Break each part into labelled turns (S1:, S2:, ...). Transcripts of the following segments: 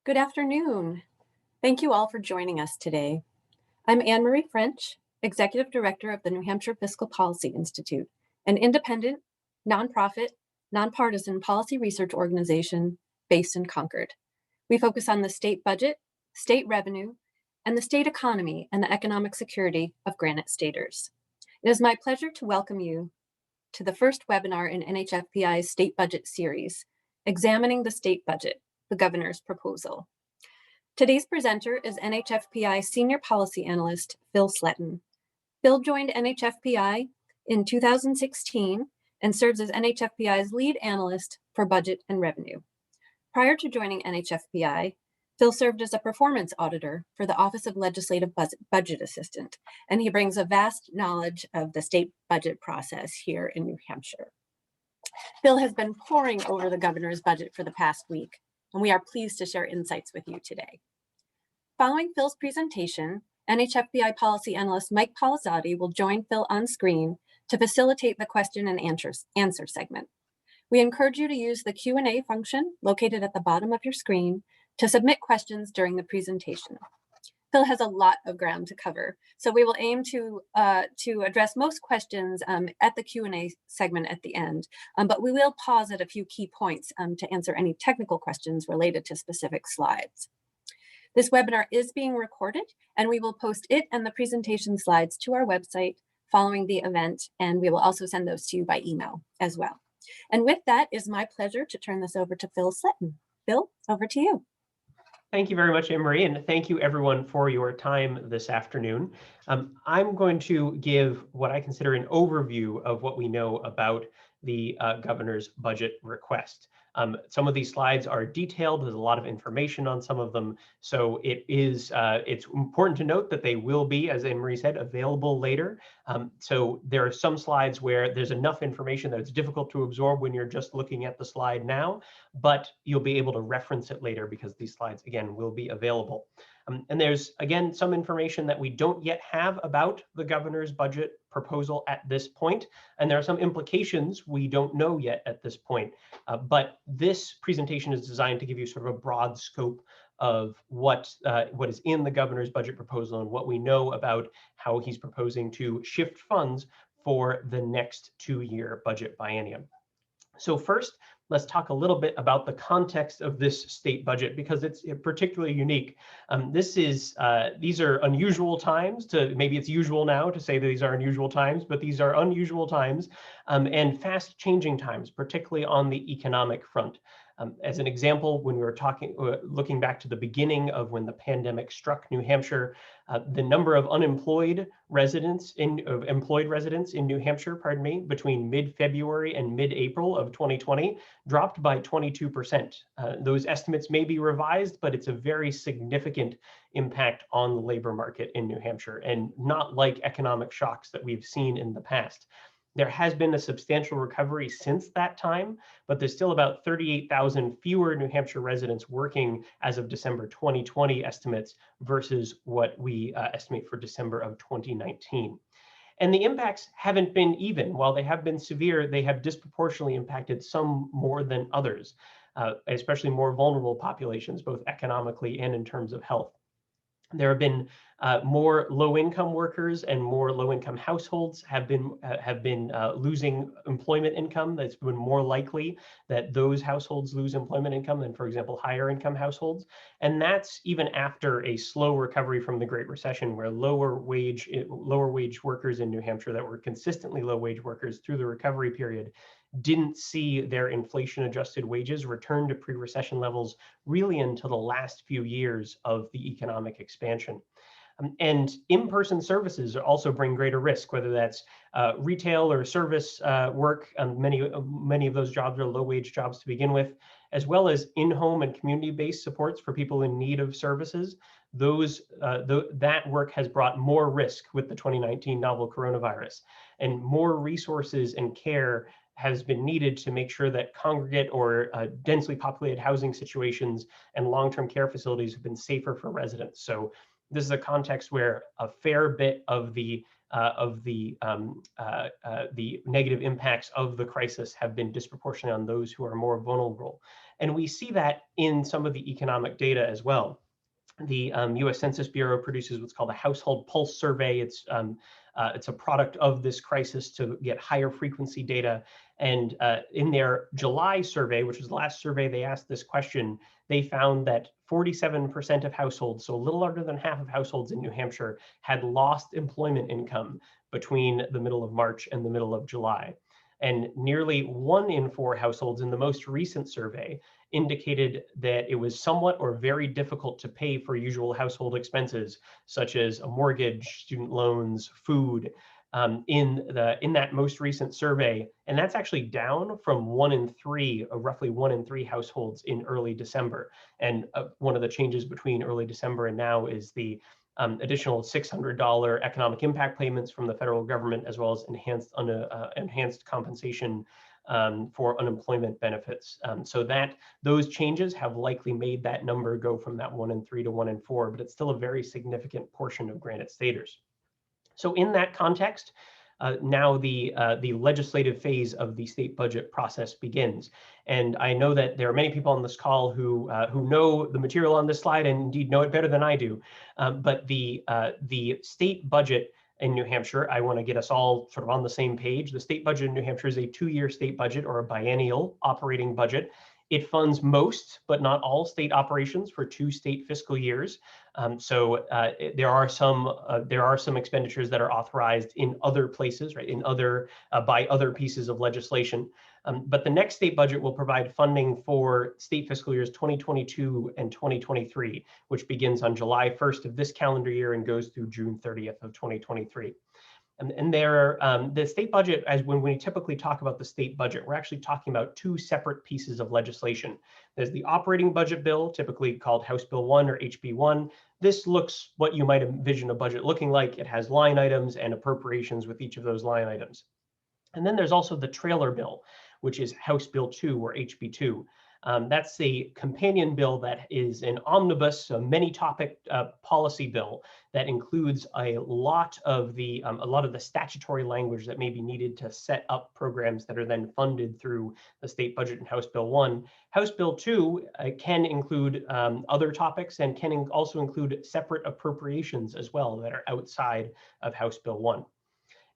S1: Good afternoon. Thank you all for joining us today. I'm Anne-Marie French, Executive Director of the New Hampshire Fiscal Policy Institute, an independent, nonprofit, nonpartisan policy research organization based in Concord. We focus on the state budget, state revenue, and the state economy and the economic security of Granite Staters. It is my pleasure to welcome you to the first webinar in NHFPI's State Budget Series, Examining the State Budget, the Governor's Proposal. Today's presenter is NHFPI Senior Policy Analyst Phil Sletton. Phil joined NHFPI in 2016 and serves as NHFPI's lead analyst for budget and revenue. Prior to joining NHFPI, Phil served as a performance auditor for the Office of Legislative Budget Assistant, and he brings a vast knowledge of the state budget process here in New Hampshire. Phil has been poring over the governor's budget for the past week, and we are pleased to share insights with you today. Following Phil's presentation, NHFPI policy analyst Mike Polizzotti will join Phil on screen to facilitate the question and answer segment. We encourage you to use the Q&A function located at the bottom of your screen to submit questions during the presentation. Phil has a lot of ground to cover, so we will aim to address most questions at the Q&A segment at the end, but we will pause at a few key points to answer any technical questions related to specific slides. This webinar is being recorded, and we will post it and the presentation slides to our website following the event, and we will also send those to you by email as well. And with that, it's my pleasure to turn this over to Phil Sletton. Phil, over to you.
S2: Thank you very much, Anne-Marie, and thank you everyone for your time this afternoon. I'm going to give what I consider an overview of what we know about the governor's budget request. Some of these slides are detailed. There's a lot of information on some of them. So it's important to note that they will be, as Anne-Marie said, available later. So there are some slides where there's enough information that it's difficult to absorb when you're just looking at the slide now, but you'll be able to reference it later because these slides, again, will be available. And there's, again, some information that we don't yet have about the governor's budget proposal at this point. And there are some implications we don't know yet at this point. But this presentation is designed to give you sort of a broad scope of what is in the governor's budget proposal and what we know about how he's proposing to shift funds for the next 2-year budget biennium. So first, let's talk a little bit about the context of this state budget because it's particularly unique. These are unusual times. Maybe it's usual now to say that these are unusual times, but these are unusual times and fast changing times, particularly on the economic front. As an example, when we were looking back to the beginning of when the pandemic struck New Hampshire, the number of employed residents in New Hampshire, between mid-February and mid-April of 2020 dropped by 22%. Those estimates may be revised, but it's a very significant impact on the labor market in New Hampshire and not like economic shocks that we've seen in the past. There has been a substantial recovery since that time, but there's still about 38,000 fewer New Hampshire residents working as of December 2020 estimates versus what we estimate for December of 2019. And the impacts haven't been even. While they have been severe, they have disproportionately impacted some more than others, especially more vulnerable populations, both economically and in terms of health. There have been more low-income workers and more low-income households have been losing employment income. That's been more likely that those households lose employment income than, for example, higher-income households. And that's even after a slow recovery from the Great Recession, where lower wage workers in New Hampshire that were consistently low-wage workers through the recovery period didn't see their inflation-adjusted wages return to pre-recession levels really until the last few years of the economic expansion. And in-person services also bring greater risk, whether that's retail or service work. Many of those jobs are low-wage jobs to begin with, as well as in-home and community-based supports for people in need of services. That work has brought more risk with the 2019 novel coronavirus, and more resources and care has been needed to make sure that congregate or densely populated housing situations and long-term care facilities have been safer for residents. So this is a context where a fair bit of the the negative impacts of the crisis have been disproportionately on those who are more vulnerable. And we see that in some of the economic data as well. The U.S. Census Bureau produces what's called a household pulse survey. It's a product of this crisis to get higher frequency data. And in their July survey, which was the last survey they asked this question, they found that 47% of households, so a little under than half of households in New Hampshire, had lost employment income between the middle of March and the middle of July. And nearly 1 in 4 households in the most recent survey indicated that it was somewhat or very difficult to pay for usual household expenses, such as a mortgage, student loans, food, in that most recent survey. And that's actually down from 1 in 3, roughly 1 in 3 households in early December. And one of the changes between early December and now is the additional $600 economic impact payments from the federal government, as well as enhanced compensation for unemployment benefits. So that those changes have likely made that number go from that 1 in 3 to 1 in 4, but it's still a very significant portion of Granite Staters. So in that context, now the legislative phase of the state budget process begins. And I know that there are many people on this call who know the material on this slide and indeed know it better than I do. But the state budget in New Hampshire, I want to get us all sort of on the same page. The state budget in New Hampshire is a 2-year state budget or a biennial operating budget. It funds most, but not all, state operations for 2 state fiscal years. There are some expenditures that are authorized in other places, right? By other pieces of legislation. But the next state budget will provide funding for state fiscal years 2022 and 2023, which begins on July 1st of this calendar year and goes through June 30th of 2023. And the state budget, as when we typically talk about the state budget, we're actually talking about 2 separate pieces of legislation. There's the operating budget bill, typically called House Bill 1 or HB1. This looks what you might envision a budget looking like. It has line items and appropriations with each of those line items. And then there's also the trailer bill, which is House Bill 2 or HB2. That's a companion bill that is an omnibus, a many-topic policy bill that includes a lot of the statutory language that may be needed to set up programs that are then funded through the state budget in House Bill 1. House Bill 2 can include other topics and can also include separate appropriations as well that are outside of House Bill 1.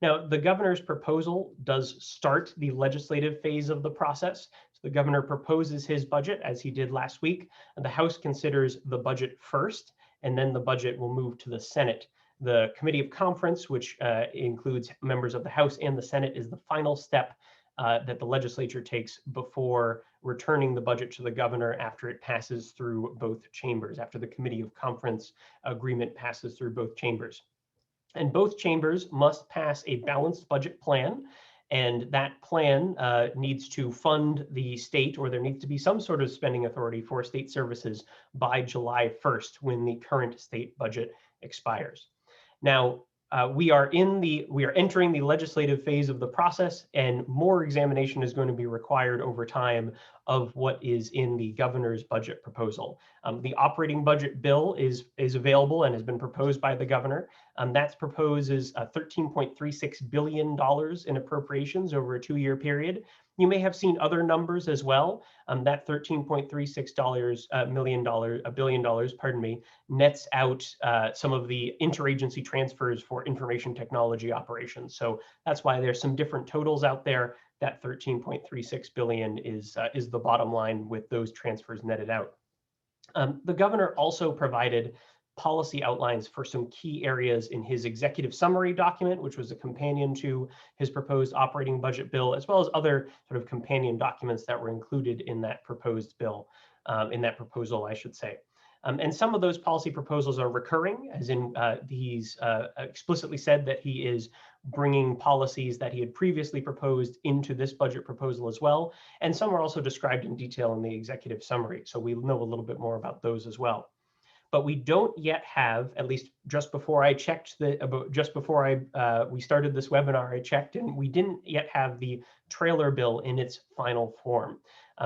S2: Now, the governor's proposal does start the legislative phase of the process. So the governor proposes his budget, as he did last week. And the House considers the budget first, and then the budget will move to the Senate. The Committee of Conference, which includes members of the House and the Senate, is the final step that the legislature takes before returning the budget to the governor after it passes through both chambers, after the Committee of Conference agreement passes through both chambers. And both chambers must pass a balanced budget plan, and that plan needs to fund the state, or there needs to be some sort of spending authority for state services by July 1st, when the current state budget expires. Now, we are entering the legislative phase of the process, and more examination is going to be required over time of what is in the governor's budget proposal. The operating budget bill is available and has been proposed by the governor. That's proposes $13.36 billion in appropriations over a 2-year period. You may have seen other numbers as well. That $13.36 billion, nets out some of the interagency transfers for information technology operations. So that's why there's some different totals out there. That $13.36 billion is the bottom line with those transfers netted out. The governor also provided policy outlines for some key areas in his executive summary document, which was a companion to his proposed operating budget bill, as well as other sort of companion documents that were included in that proposed bill, in that proposal, I should say. And some of those policy proposals are recurring, as in he's explicitly said that he is bringing policies that he had previously proposed into this budget proposal as well. And some are also described in detail in the executive summary. So we know a little bit more about those as well. But we don't yet have, at least just before I checked, we started this webinar, I checked, and we didn't yet have the trailer bill in its final form.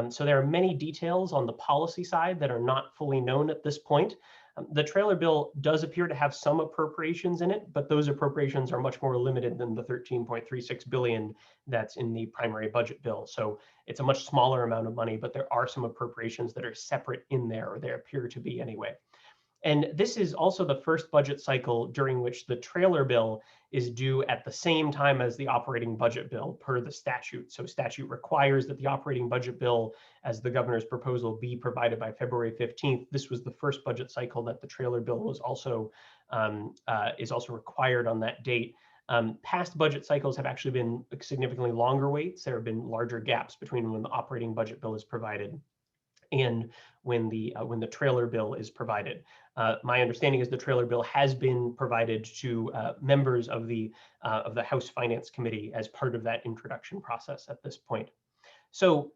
S2: So there are many details on the policy side that are not fully known at this point. The trailer bill does appear to have some appropriations in it, but those appropriations are much more limited than the 13.36 billion that's in the primary budget bill. So it's a much smaller amount of money, but there are some appropriations that are separate in there, or they appear to be anyway. And this is also the first budget cycle during which the trailer bill is due at the same time as the operating budget bill per the statute. So statute requires that the operating budget bill, as the governor's proposal, be provided by February 15th. This was the first budget cycle that the trailer bill was also required on that date. Past budget cycles have actually been significantly longer waits. There have been larger gaps between when the operating budget bill is provided and when the trailer bill is provided. My understanding is the trailer bill has been provided to members of the House Finance Committee as part of that introduction process at this point. So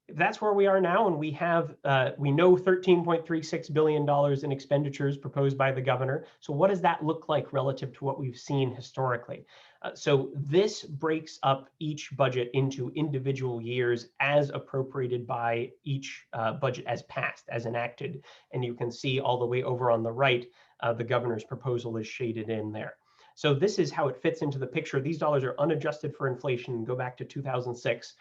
S2: that's where we are now, and we know $13.36 billion in expenditures proposed by the governor. So what does that look like relative to what we've seen historically? So this breaks up each budget into individual years as appropriated by each budget as passed, as enacted. And you can see all the way over on the right, the governor's proposal is shaded in there. So this is how it fits into the picture. These dollars are unadjusted for inflation. Go back to 2006.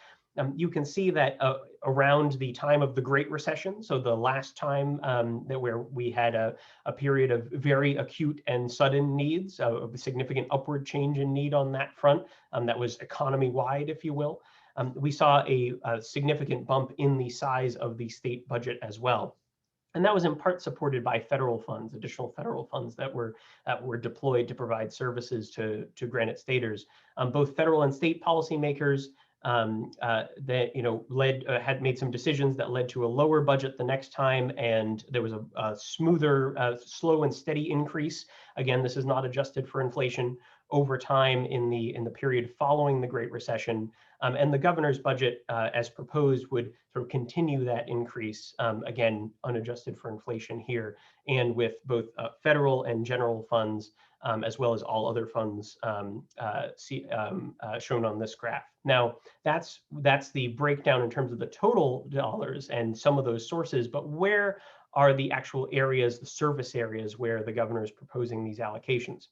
S2: You can see that around the time of the Great Recession, so the last time where we had a period of very acute and sudden needs, a significant upward change in need on that front, that was economy-wide, if you will, we saw a significant bump in the size of the state budget as well. And that was in part supported by federal funds, additional federal funds that were deployed to provide services to Granite Staters. Both federal and state policymakers that had made some decisions that led to a lower budget the next time, and there was a smoother, slow and steady increase. Again, this is not adjusted for inflation over time in the period following the Great Recession, and the governor's budget, as proposed, would sort of continue that increase, again unadjusted for inflation here, and with both federal and general funds, as well as all other funds shown on this graph. Now, that's the breakdown in terms of the total dollars and some of those sources, but where are the actual areas, the service areas, where the governor is proposing these allocations?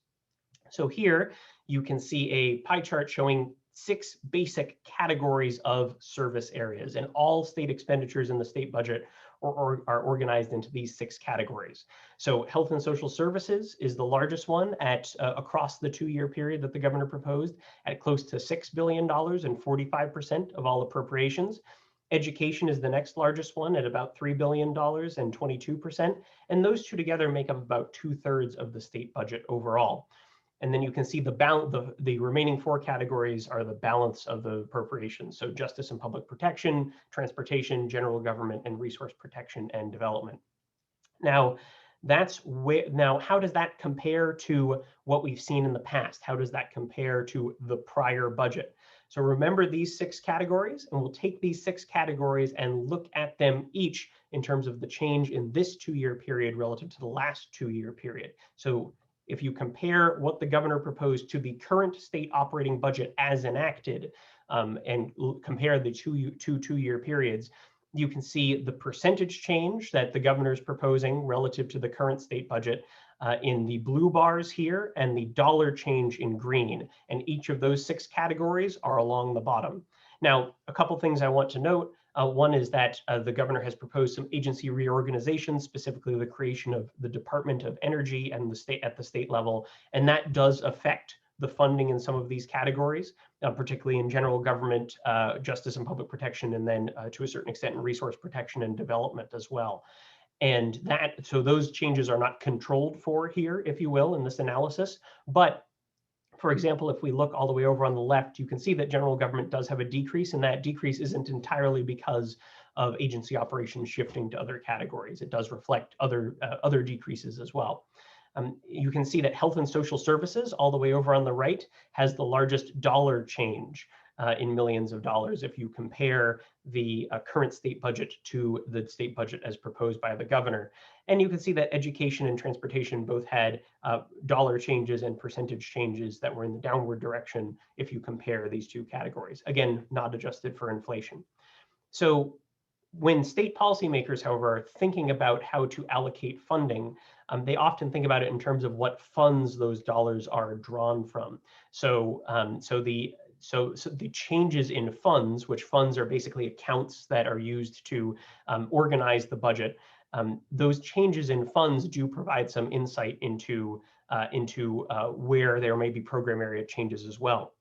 S2: So here you can see a pie chart showing 6 basic categories of service areas, and all state expenditures in the state budget are organized into these 6 categories. So health and social services is the largest one at across the 2-year period that the governor proposed, at close to $6 billion and 45% of all appropriations. Education is the next largest one at about $3 billion and 22%. And those two together make up about 2/3 of the state budget overall. And then you can see the remaining 4 categories are the balance of the appropriations. So justice and public protection, transportation, general government, and resource protection and development. Now, how does that compare to what we've seen in the past? How does that compare to the prior budget? So remember these 6 categories, and we'll take these 6 categories and look at them each in terms of the change in this 2-year period relative to the last 2-year period. So if you compare what the governor proposed to the current state operating budget as enacted, and compare the two-year periods, you can see the percentage change that the governor is proposing relative to the current state budget in the blue bars here, and the dollar change in green. And each of those 6 categories are along the bottom. Now, a couple things I want to note. One is that the governor has proposed some agency reorganization, specifically the creation of the Department of Energy and at the state level, and that does affect the funding in some of these categories, particularly in general government, justice and public protection, and then to a certain extent in resource protection and development as well. And so those changes are not controlled for here, if you will, in this analysis. But for example, if we look all the way over on the left, you can see that general government does have a decrease, and that decrease isn't entirely because of agency operations shifting to other categories. It does reflect other decreases as well. You can see that health and social services, all the way over on the right, has the largest dollar change in millions of dollars if you compare the current state budget to the state budget as proposed by the governor. And you can see that education and transportation both had dollar changes and percentage changes that were in the downward direction if you compare these 2 categories. Again, not adjusted for inflation. So When state policymakers, however, are thinking about how to allocate funding, they often think about it in terms of what funds those dollars are drawn from. So the changes in funds, which funds are basically accounts that are used to organize the budget, those changes in funds do provide some insight into where there may be program area changes as well.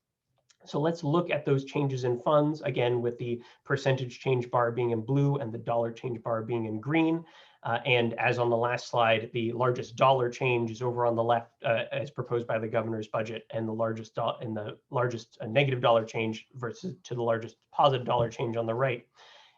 S2: So let's look at those changes in funds, again, with the percentage change bar being in blue and the dollar change bar being in green. And as on the last slide, the largest dollar change is over on the left, as proposed by the governor's budget, and the largest negative dollar change versus to the largest positive dollar change on the right.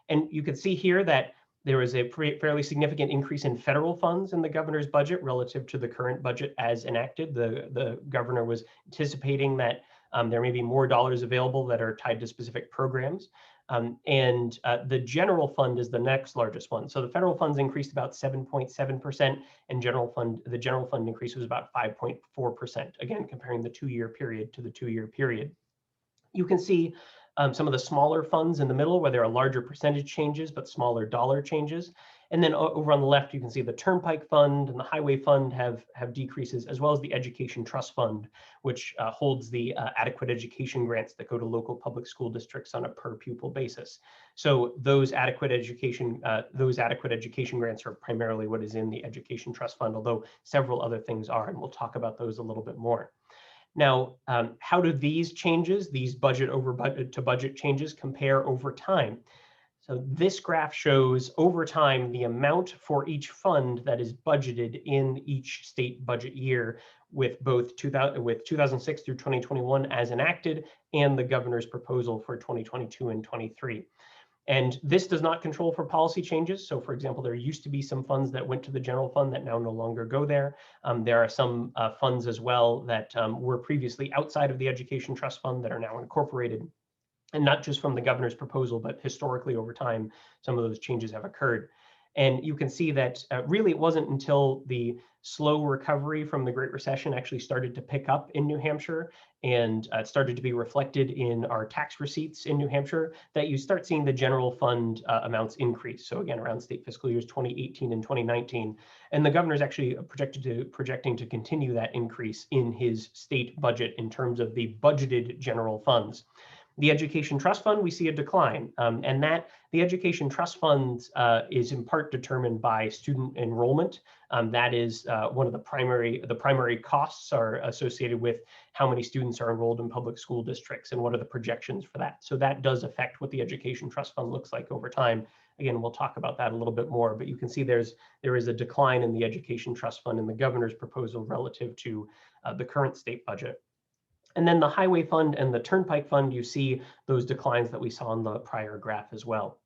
S2: And you can see here that there is a fairly significant increase in federal funds in the governor's budget relative to the current budget as enacted. The governor was anticipating that there may be more dollars available that are tied to specific programs. And the general fund is the next largest one. So the federal funds increased about 7.7%, and the general fund increase was about 5.4%, again, comparing the 2-year period to the 2-year period. You can see some of the smaller funds in the middle where there are larger percentage changes, but smaller dollar changes. And then over on the left, you can see the Turnpike Fund and the Highway Fund have decreases, as well as the Education Trust Fund, which holds the adequate education grants that go to local public school districts on a per pupil basis. So those adequate education grants are primarily what is in the Education Trust Fund, although several other things are, and we'll talk about those a little bit more. Now, how do these changes, these budget over budget to budget changes, compare over time? So this graph shows over time the amount for each fund that is budgeted in each state budget year, with both 2006 through 2021 as enacted and the governor's proposal for 2022 and 23. And this does not control for policy changes. So for example, there used to be some funds that went to the general fund that now no longer go there. There are some funds as well that were previously outside of the Education Trust Fund that are now incorporated. And not just from the governor's proposal, but historically over time, some of those changes have occurred. And you can see that really it wasn't until the slow recovery from the Great Recession actually started to pick up in New Hampshire and started to be reflected in our tax receipts in New Hampshire that you start seeing the general fund amounts increase. So again, around state fiscal years 2018 and 2019. And the governor's actually projecting to continue that increase in his state budget in terms of the budgeted general funds. The Education Trust Fund, we see a decline, and that the Education Trust Fund is in part determined by student enrollment. That is one of the primary costs are associated with how many students are enrolled in public school districts and what are the projections for that. So that does affect what the Education Trust Fund looks like over time. Again, we'll talk about that a little bit more, but you can see there is a decline in the Education Trust Fund in the governor's proposal relative to the current state budget. And then the Highway Fund and the Turnpike Fund, you see those declines that we saw in the prior graph as well.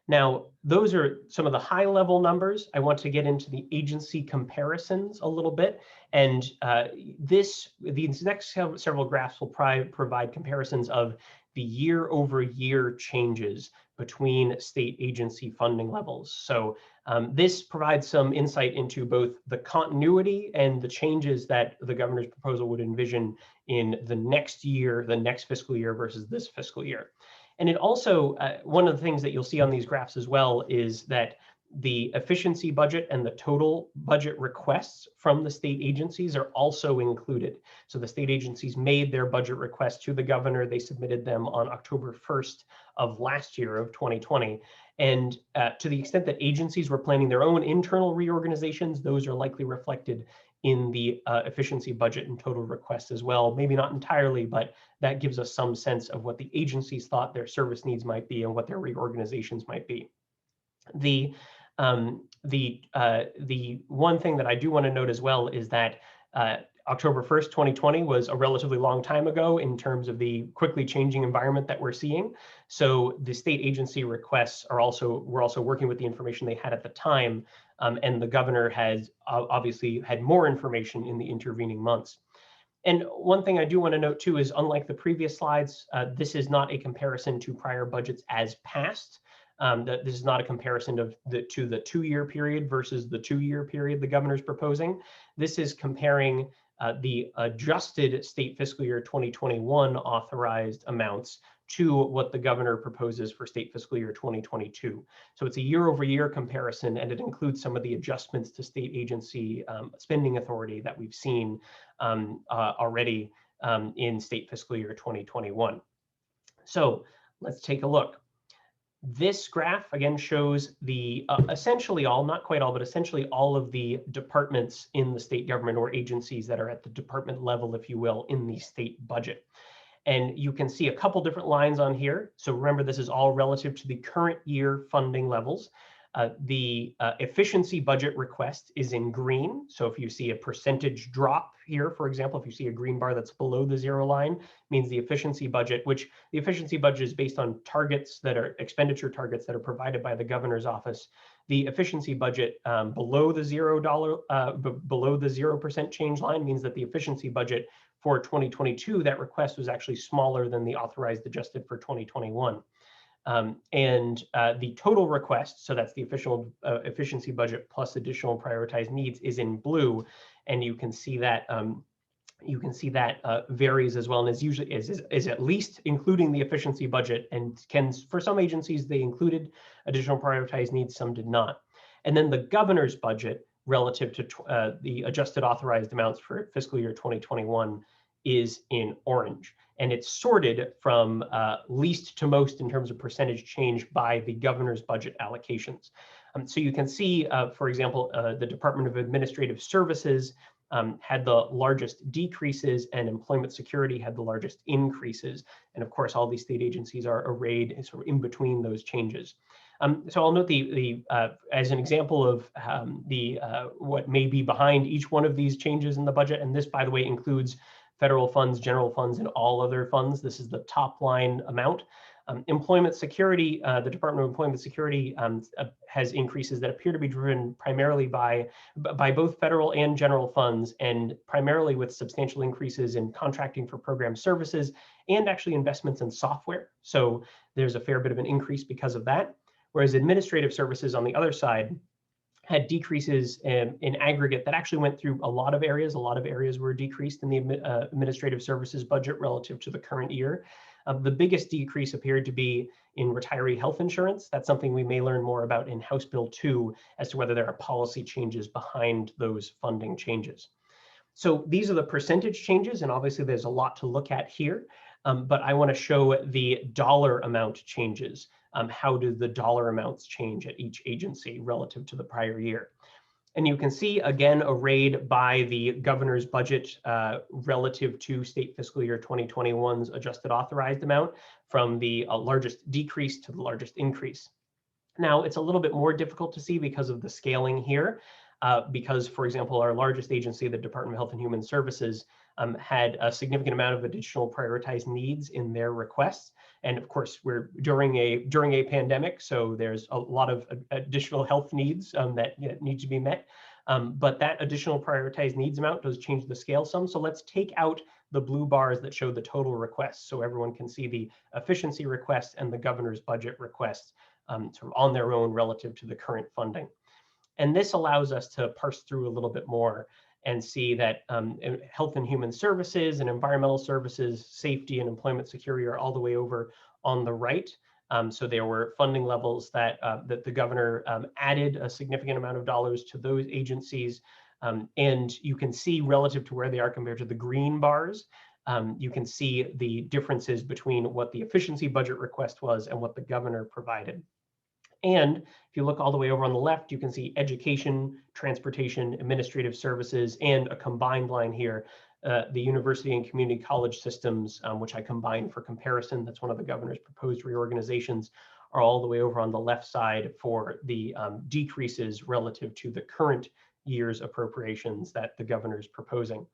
S2: Now, those are some of the high level numbers. I want to get into the agency comparisons a little bit. And these next several graphs will provide comparisons of the year over year changes between state agency funding levels. So this provides some insight into both the continuity and the changes that the governor's proposal would envision in the next year, the next fiscal year versus this fiscal year. And it also, one of the things that you'll see on these graphs as well is that the efficiency budget and the total budget requests from the state agencies are also included. So the state agencies made their budget requests to the governor. They submitted them on October 1st of last year of 2020. And to the extent that agencies were planning their own internal reorganizations, those are likely reflected in the efficiency budget and total requests as well. Maybe not entirely, but that gives us some sense of what the agencies thought their service needs might be and what their reorganizations might be. The one thing that I do want to note as well is that October 1st, 2020 was a relatively long time ago in terms of the quickly changing environment that we're seeing. So the state agency requests we're also working with the information they had at the time, and the governor has obviously had more information in the intervening months. And one thing I do want to note too is, unlike the previous slides, this is not a comparison to prior budgets as passed. This is not a comparison to the 2-year period versus the 2-year period the governor's proposing. This is comparing the adjusted state fiscal year 2021 authorized amounts to what the governor proposes for state fiscal year 2022. So it's a year-over-year comparison, and it includes some of the adjustments to state agency spending authority that we've seen already in state fiscal year 2021. So let's take a look. This graph again shows the essentially all, not quite all, but essentially all of the departments in the state government or agencies that are at the department level, if you will, in the state budget. And you can see a couple different lines on here. So remember, this is all relative to the current year funding levels. The efficiency budget request is in green. So if you see a percentage drop here, for example, if you see a green bar that's below the zero line, means the efficiency budget, which the efficiency budget is based on targets that are expenditure targets that are provided by the governor's office. The efficiency budget below the below the 0% change line means that the efficiency budget for 2022, that request was actually smaller than the authorized adjusted for 2021. The total request, so that's the official efficiency budget plus additional prioritized needs, is in blue, and you can see that varies as well, and is usually is at least including the efficiency budget, and can, for some agencies they included additional prioritized needs, some did not. And then the governor's budget relative to the adjusted authorized amounts for fiscal year 2021 is in orange. And it's sorted from least to most in terms of percentage change by the governor's budget allocations. So you can see, for example, the Department of Administrative Services had the largest decreases, and Employment Security had the largest increases. And of course, all these state agencies are arrayed sort of in between those changes. So I'll note as an example of what may be behind each one of these changes in the budget. And this, by the way, includes federal funds, general funds, and all other funds. This is the top line amount. Employment Security, the Department of Employment Security has increases that appear to be driven primarily by both federal and general funds, and primarily with substantial increases in contracting for program services and actually investments in software. So there's a fair bit of an increase because of that. Whereas Administrative Services on the other side had decreases in aggregate that actually went through a lot of areas. A lot of areas were decreased in the Administrative Services budget relative to the current year. The biggest decrease appeared to be in retiree health insurance. That's something we may learn more about in House Bill 2 as to whether there are policy changes behind those funding changes. So these are the percentage changes, and obviously there's a lot to look at here, but I want to show the dollar amount changes. How do the dollar amounts change at each agency relative to the prior year? And you can see, again, arrayed by the governor's budget relative to state fiscal year 2021's adjusted authorized amount, from the largest decrease to the largest increase. Now, it's a little bit more difficult to see because of the scaling here, because, for example, our largest agency, the Department of Health and Human Services, had a significant amount of additional prioritized needs in their requests. And of course, we're during a pandemic, so there's a lot of additional health needs that need to be met. But that additional prioritized needs amount does change the scale some. So let's take out the blue bars that show the total requests, so everyone can see the efficiency request and the governor's budget requests sort of on their own relative to the current funding. And this allows us to parse through a little bit more and see that health and human services and environmental services, safety and employment security are all the way over on the right. So there were funding levels that the governor added a significant amount of dollars to those agencies. And you can see relative to where they are compared to the green bars, you can see the differences between what the efficiency budget request was and what the governor provided. And if you look all the way over on the left, you can see education, transportation, administrative services, and a combined line here, the university and community college systems, which I combined for comparison. That's one of the governor's proposed reorganizations, are all the way over on the left side for the decreases relative to the current year's appropriations that the governor is proposing.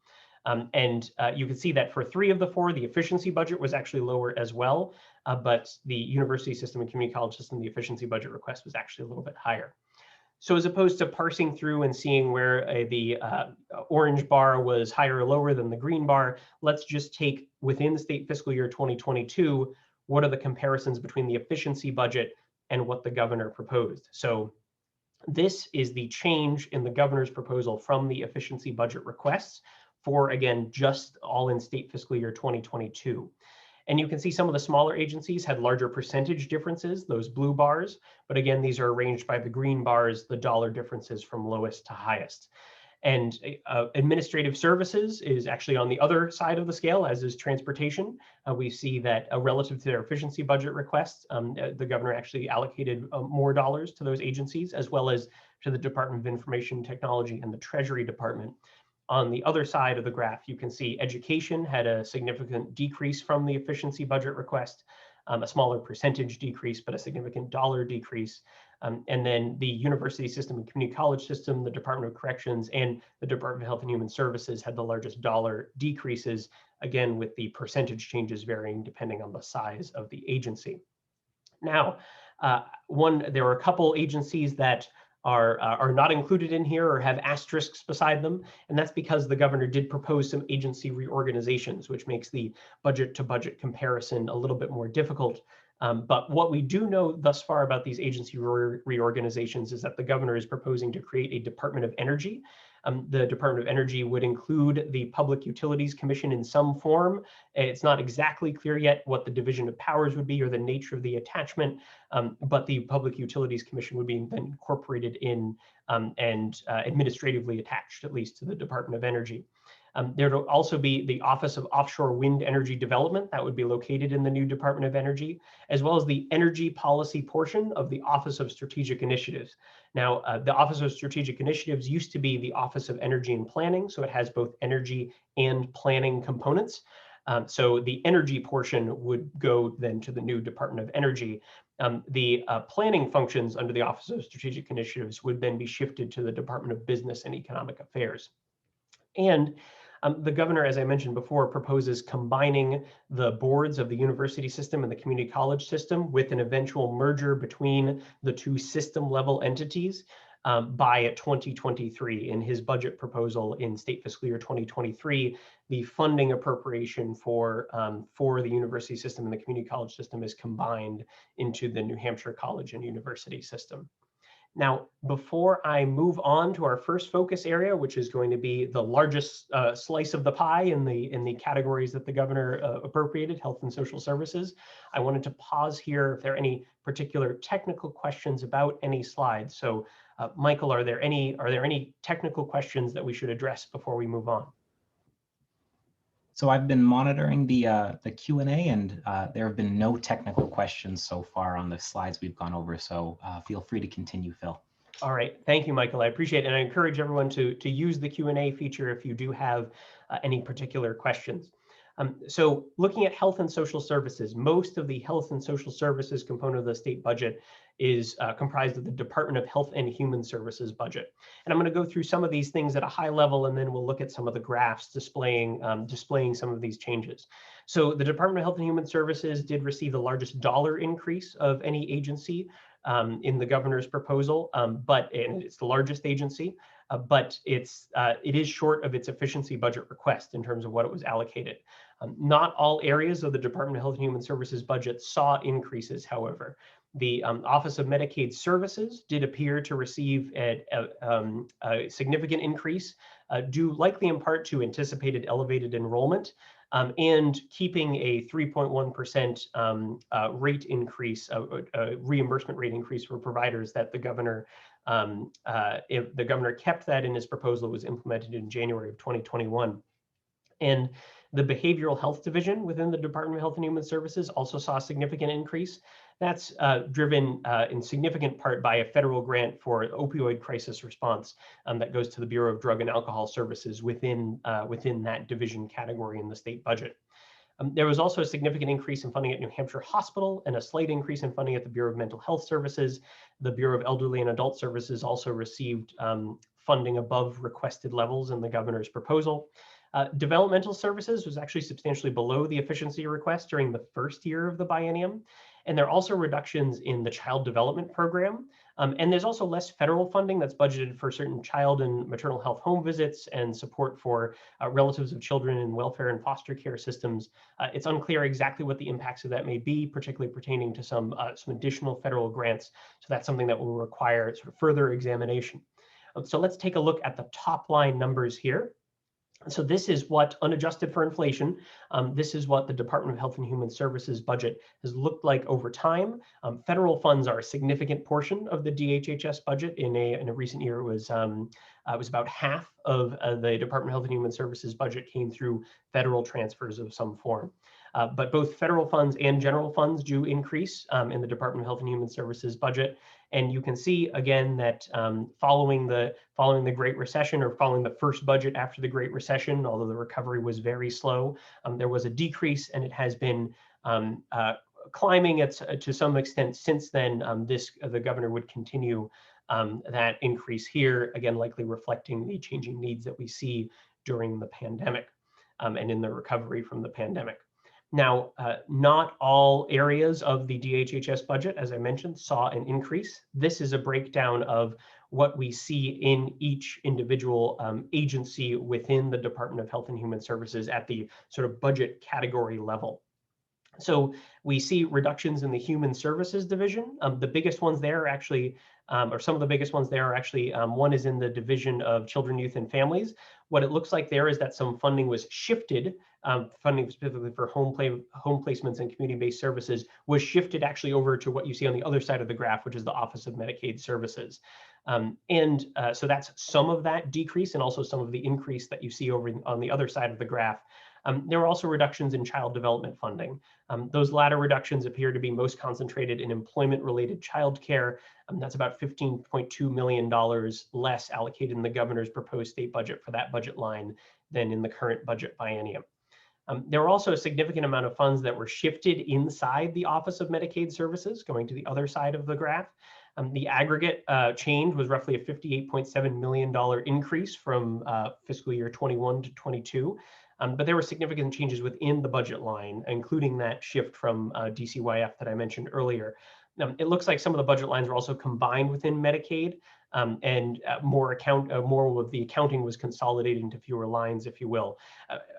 S2: You can see that for 3 of the 4, the efficiency budget was actually lower as well, but the university system and community college system, the efficiency budget request was actually a little bit higher. So as opposed to parsing through and seeing where the orange bar was higher or lower than the green bar, let's just take within the state fiscal year 2022, what are the comparisons between the efficiency budget and what the governor proposed? So this is the change in the governor's proposal from the efficiency budget requests for, again, just all in state fiscal year 2022. And you can see some of the smaller agencies had larger percentage differences, those blue bars. But again, these are arranged by the green bars, the dollar differences from lowest to highest. And administrative services is actually on the other side of the scale, as is transportation. We see that relative to their efficiency budget requests, the governor actually allocated more dollars to those agencies, as well as to the Department of Information Technology and the Treasury Department. On the other side of the graph, you can see education had a significant decrease from the efficiency budget request, a smaller percentage decrease, but a significant dollar decrease. And then the university system and community college system, the Department of Corrections, and the Department of Health and Human Services had the largest dollar decreases, again, with the percentage changes varying depending on the size of the agency. Now, there were a couple agencies that are not included in here or have asterisks beside them, and that's because the governor did propose some agency reorganizations, which makes the budget to budget comparison a little bit more difficult. But what we do know thus far about these agency reorganizations is that the governor is proposing to create a Department of Energy. The Department of Energy would include the Public Utilities Commission in some form. It's not exactly clear yet what the division of powers would be or the nature of the attachment, but the Public Utilities Commission would be then incorporated in and administratively attached, at least, to the Department of Energy. There will also be the Office of Offshore Wind Energy Development that would be located in the new Department of Energy, as well as the energy policy portion of the Office of Strategic Initiatives. Now, the Office of Strategic Initiatives used to be the Office of Energy and Planning, so it has both energy and planning components. So the energy portion would go then to the new Department of Energy. The planning functions under the Office of Strategic Initiatives would then be shifted to the Department of Business and Economic Affairs. And the governor, as I mentioned before, proposes combining the boards of the university system and the community college system with an eventual merger between the two system level entities by 2023. In his budget proposal in State Fiscal Year 2023, the funding appropriation for the university system and the community college system is combined into the New Hampshire college and university system. Now, before I move on to our first focus area, which is going to be the largest slice of the pie in the categories that the governor appropriated, health and social services, I wanted to pause here if there are any particular technical questions about any slides. So, Michael, are there any technical questions that we should address before we move on?
S3: So I've been monitoring the Q&A, and there have been no technical questions so far on the slides we've gone over. So feel free to continue, Phil.
S2: All right, thank you, Michael. I appreciate it, and I encourage everyone to use the Q&A feature if you do have any particular questions. So looking at health and social services, most of the health and social services component of the state budget is comprised of the Department of Health and Human Services budget. And I'm going to go through some of these things at a high level, and then we'll look at some of the graphs displaying some of these changes. So the Department of Health and Human Services did receive the largest dollar increase of any agency in the governor's proposal, and it's the largest agency, but it is short of its efficiency budget request in terms of what it was allocated. Not all areas of the Department of Health and Human Services budget saw increases, however. The Office of Medicaid Services did appear to receive a significant increase, due likely in part to anticipated elevated enrollment, and keeping a 3.1% rate increase, reimbursement rate increase for providers that the governor, if the governor kept that in his proposal, it was implemented in January of 2021. And the Behavioral Health Division within the Department of Health and Human Services also saw a significant increase. That's driven in significant part by a federal grant for opioid crisis response that goes to the Bureau of Drug and Alcohol Services within that division category in the state budget. There was also a significant increase in funding at New Hampshire Hospital and a slight increase in funding at the Bureau of Mental Health Services. The Bureau of Elderly and Adult Services also received funding above requested levels in the governor's proposal. Developmental services was actually substantially below the efficiency request during the first year of the biennium. And there are also reductions in the child development program. And there's also less federal funding that's budgeted for certain child and maternal health home visits and support for relatives of children in welfare and foster care systems. It's unclear exactly what the impacts of that may be, particularly pertaining to some additional federal grants. So that's something that will require sort of further examination. So let's take a look at the top line numbers here. So this is what, unadjusted for inflation, this is what the Department of Health and Human Services budget has looked like over time. Federal funds are a significant portion of the DHHS budget. In a recent year, it was about half of the Department of Health and Human Services budget came through federal transfers of some form. But both federal funds and general funds do increase in the Department of Health and Human Services budget. And you can see again that following the Great Recession, or following the first budget after the Great Recession, although the recovery was very slow, there was a decrease, and it has been climbing to some extent since then. The governor would continue that increase here, again, likely reflecting the changing needs that we see during the pandemic and in the recovery from the pandemic. Now, not all areas of the DHHS budget, as I mentioned, saw an increase. This is a breakdown of what we see in each individual agency within the Department of Health and Human Services at the sort of budget category level. So we see reductions in the Human Services Division. The biggest ones there are actually, or some of the biggest ones there are actually, one is in the Division of Children, Youth, and Families. What it looks like there is that some funding was shifted, funding specifically for home placements and community-based services was shifted actually over to what you see on the other side of the graph, which is the Office of Medicaid Services. So that's some of that decrease, and also some of the increase that you see over on the other side of the graph. There were also reductions in child development funding. Those latter reductions appear to be most concentrated in employment-related childcare. That's about $15.2 million less allocated in the governor's proposed state budget for that budget line than in the current budget biennium. There were also a significant amount of funds that were shifted inside the Office of Medicaid Services, going to the other side of the graph. The aggregate change was roughly a $58.7 million increase from fiscal year 21 to 22. But there were significant changes within the budget line, including that shift from DCYF that I mentioned earlier. It looks like some of the budget lines were also combined within Medicaid, and more of the accounting was consolidated into fewer lines, if you will.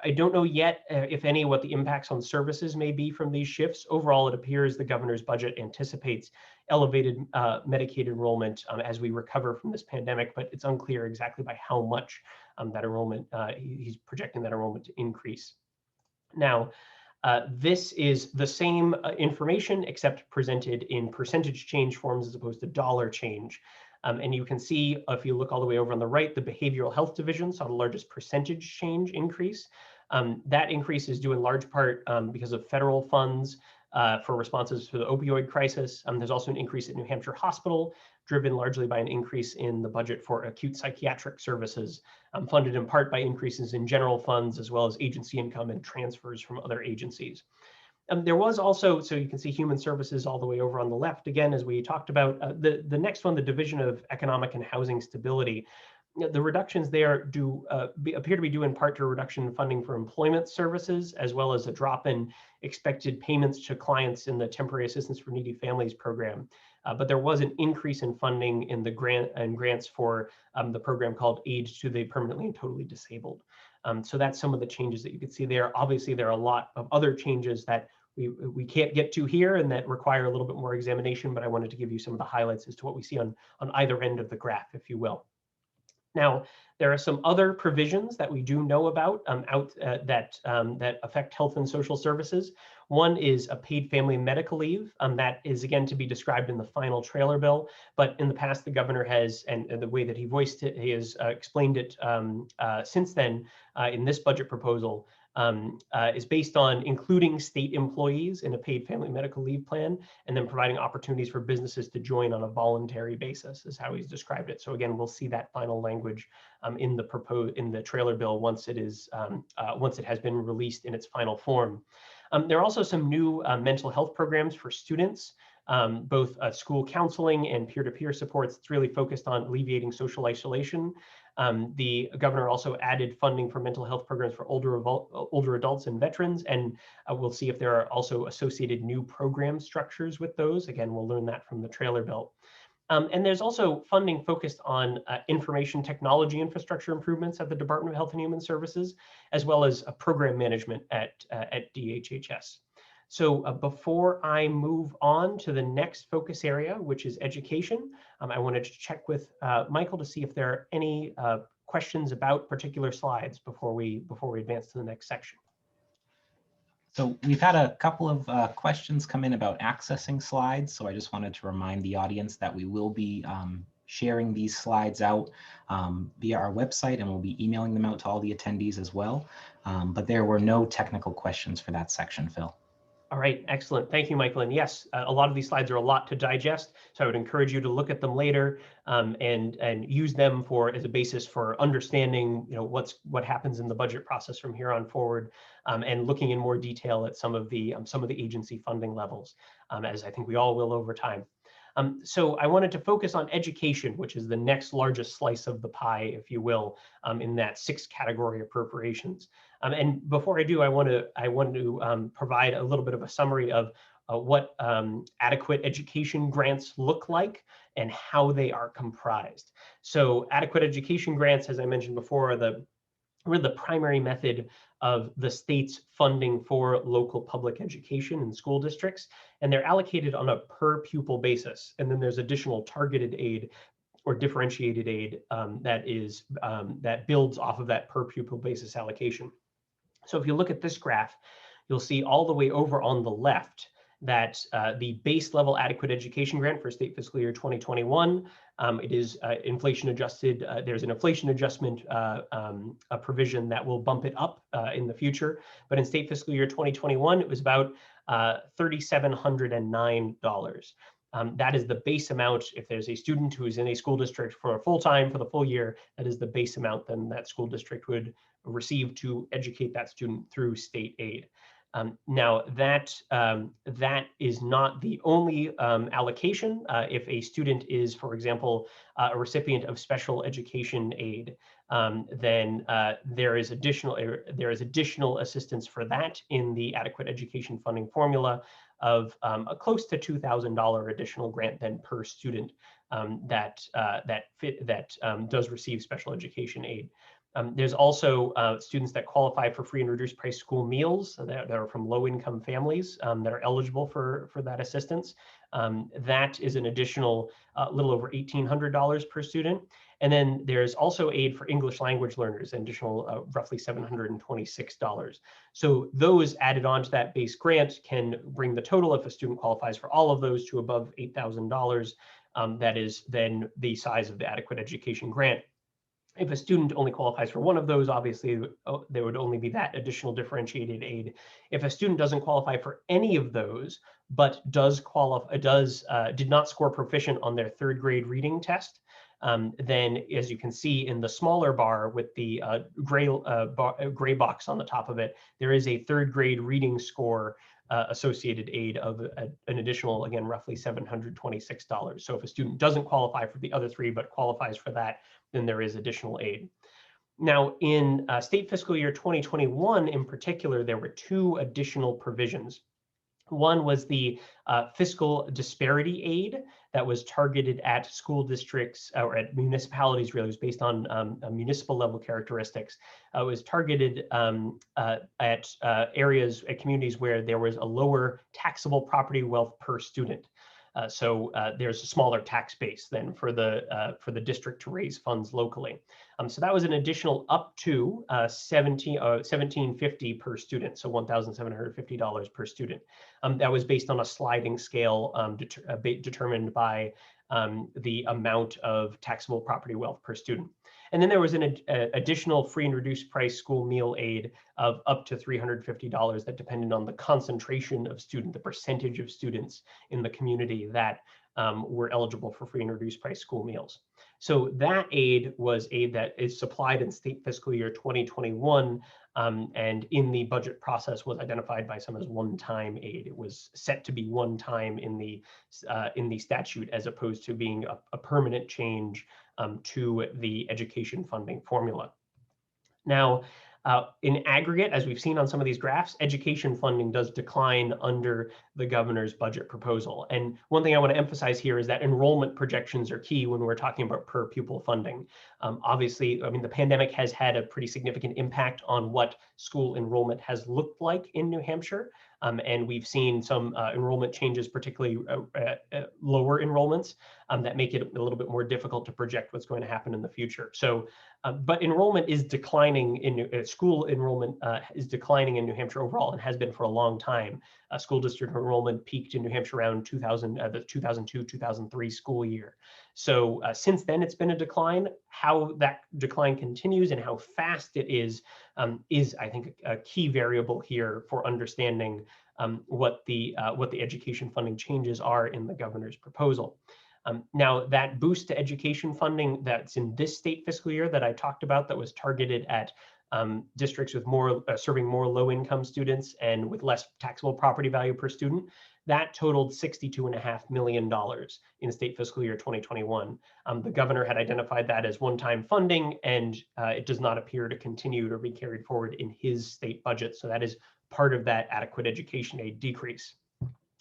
S2: I don't know yet, if any, what the impacts on services may be from these shifts. Overall, it appears the governor's budget anticipates elevated Medicaid enrollment as we recover from this pandemic, but it's unclear exactly by how much that enrollment, he's projecting that enrollment to increase. Now, this is the same information except presented in percentage change forms as opposed to dollar change. And you can see, if you look all the way over on the right, the behavioral health division saw the largest percentage change increase. That increase is due in large part because of federal funds for responses to the opioid crisis. There's also an increase at New Hampshire Hospital, driven largely by an increase in the budget for acute psychiatric services, funded in part by increases in general funds, as well as agency income and transfers from other agencies. There was also, so you can see Human Services all the way over on the left, again, as we talked about. The next one, the Division of Economic and Housing Stability, the reductions there appear to be due in part to a reduction in funding for employment services, as well as a drop in expected payments to clients in the Temporary Assistance for Needy Families program. But there was an increase in funding in the grants for the program called Aid to the Permanently and Totally Disabled. So that's some of the changes that you can see there. Obviously, there are a lot of other changes that we can't get to here and that require a little bit more examination, but I wanted to give you some of the highlights as to what we see on either end of the graph, if you will. Now, there are some other provisions that we do know about that affect health and social services. One is a paid family medical leave. That is, again, to be described in the final trailer bill. But in the past, the governor has, and the way that he voiced it, he has explained it since then in this budget proposal, is based on including state employees in a paid family medical leave plan, and then providing opportunities for businesses to join on a voluntary basis, is how he's described it. So again, we'll see that final language in the trailer bill once it has been released in its final form. There are also some new mental health programs for students, both school counseling and peer-to-peer supports. It's really focused on alleviating social isolation. The governor also added funding for mental health programs for older adults and veterans, and we'll see if there are also associated new program structures with those. Again, we'll learn that from the trailer bill. And there's also funding focused on information technology infrastructure improvements at the Department of Health and Human Services, as well as program management at DHHS. So before I move on to the next focus area, which is education, I wanted to check with Michael to see if there are any questions about particular slides before we advance to the next section?
S3: So we've had a couple of questions come in about accessing slides. So I just wanted to remind the audience that we will be sharing these slides out via our website, and we'll be emailing them out to all the attendees as well. But there were no technical questions for that section, Phil.
S2: All right, excellent. Thank you, Michael. And yes, a lot of these slides are a lot to digest, so I would encourage you to look at them later and use them as a basis for understanding, what happens in the budget process from here on forward, and looking in more detail at some of the agency funding levels, as I think we all will over time. So I wanted to focus on education, which is the next largest slice of the pie, if you will, in that 6th category appropriations. And before I do, I want to provide a little bit of a summary of what adequate education grants look like and how they are comprised. So adequate education grants, as I mentioned before, are the primary method of the state's funding for local public education in school districts, and they're allocated on a per pupil basis. And then there's additional targeted aid or differentiated aid that builds off of that per pupil basis allocation. So if you look at this graph, you'll see all the way over on the left that the base level adequate education grant for state fiscal year 2021, it is inflation adjusted. There's an inflation adjustment provision that will bump it up in the future. But in state fiscal year 2021, it was about $3,709. That is the base amount. If there's a student who is in a school district for the full year, that is the base amount then that school district would receive to educate that student through state aid. Now that is not the only allocation. If a student is, for example, a recipient of special education aid, then there is additional assistance for that in the adequate education funding formula of a close to $2,000 additional grant then per student that does receive special education aid. There's also students that qualify for free and reduced price school meals that are from low-income families that are eligible for that assistance. That is an additional little over $1,800 per student. And then there's also aid for English language learners, an additional roughly $726. So those added on to that base grant can bring the total, if a student qualifies for all of those, to above $8,000. That is then the size of the adequate education grant. If a student only qualifies for one of those, obviously there would only be that additional differentiated aid. If a student doesn't qualify for any of those, but did not score proficient on their 3rd grade reading test, then as you can see in the smaller bar with the gray box on the top of it, there is a 3rd grade reading score associated aid of an additional, again, roughly $726. So if a student doesn't qualify for the other 3, but qualifies for that, then there is additional aid. Now, in state fiscal year 2021 in particular, there were 2 additional provisions. One was the fiscal disparity aid that was targeted at school districts or at municipalities, really. It was based on municipal level characteristics. It was targeted at areas, at communities where there was a lower taxable property wealth per student. So there's a smaller tax base than for the district to raise funds locally. So that was an additional up to $1,750 per student, so $1,750 per student. That was based on a sliding scale determined by the amount of taxable property wealth per student. And then there was an additional free and reduced price school meal aid of up to $350 that depended on the concentration of the percentage of students in the community that were eligible for free and reduced price school meals. So that aid was aid that is supplied in state fiscal year 2021, and in the budget process was identified by some as one-time aid. It was set to be one time in the statute, as opposed to being a permanent change to the education funding formula. Now, in aggregate, as we've seen on some of these graphs, education funding does decline under the governor's budget proposal. And one thing I want to emphasize here is that enrollment projections are key when we're talking about per pupil funding. Obviously, I mean, the pandemic has had a pretty significant impact on what school enrollment has looked like in New Hampshire. And we've seen some enrollment changes, particularly lower enrollments, that make it a little bit more difficult to project what's going to happen in the future. So, but enrollment is declining in school enrollment is declining in New Hampshire overall, and has been for a long time. School district enrollment peaked in New Hampshire around the 2002-2003 school year. So since then, it's been a decline. How that decline continues and how fast it is I think, a key variable here for understanding what the education funding changes are in the governor's proposal. Now, that boost to education funding that's in this state fiscal year that I talked about, that was targeted at districts with serving more low-income students and with less taxable property value per student, that totaled $62.5 million in state fiscal year 2021. The governor had identified that as one-time funding, and it does not appear to continue to be carried forward in his state budget. So that is part of that adequate education aid decrease.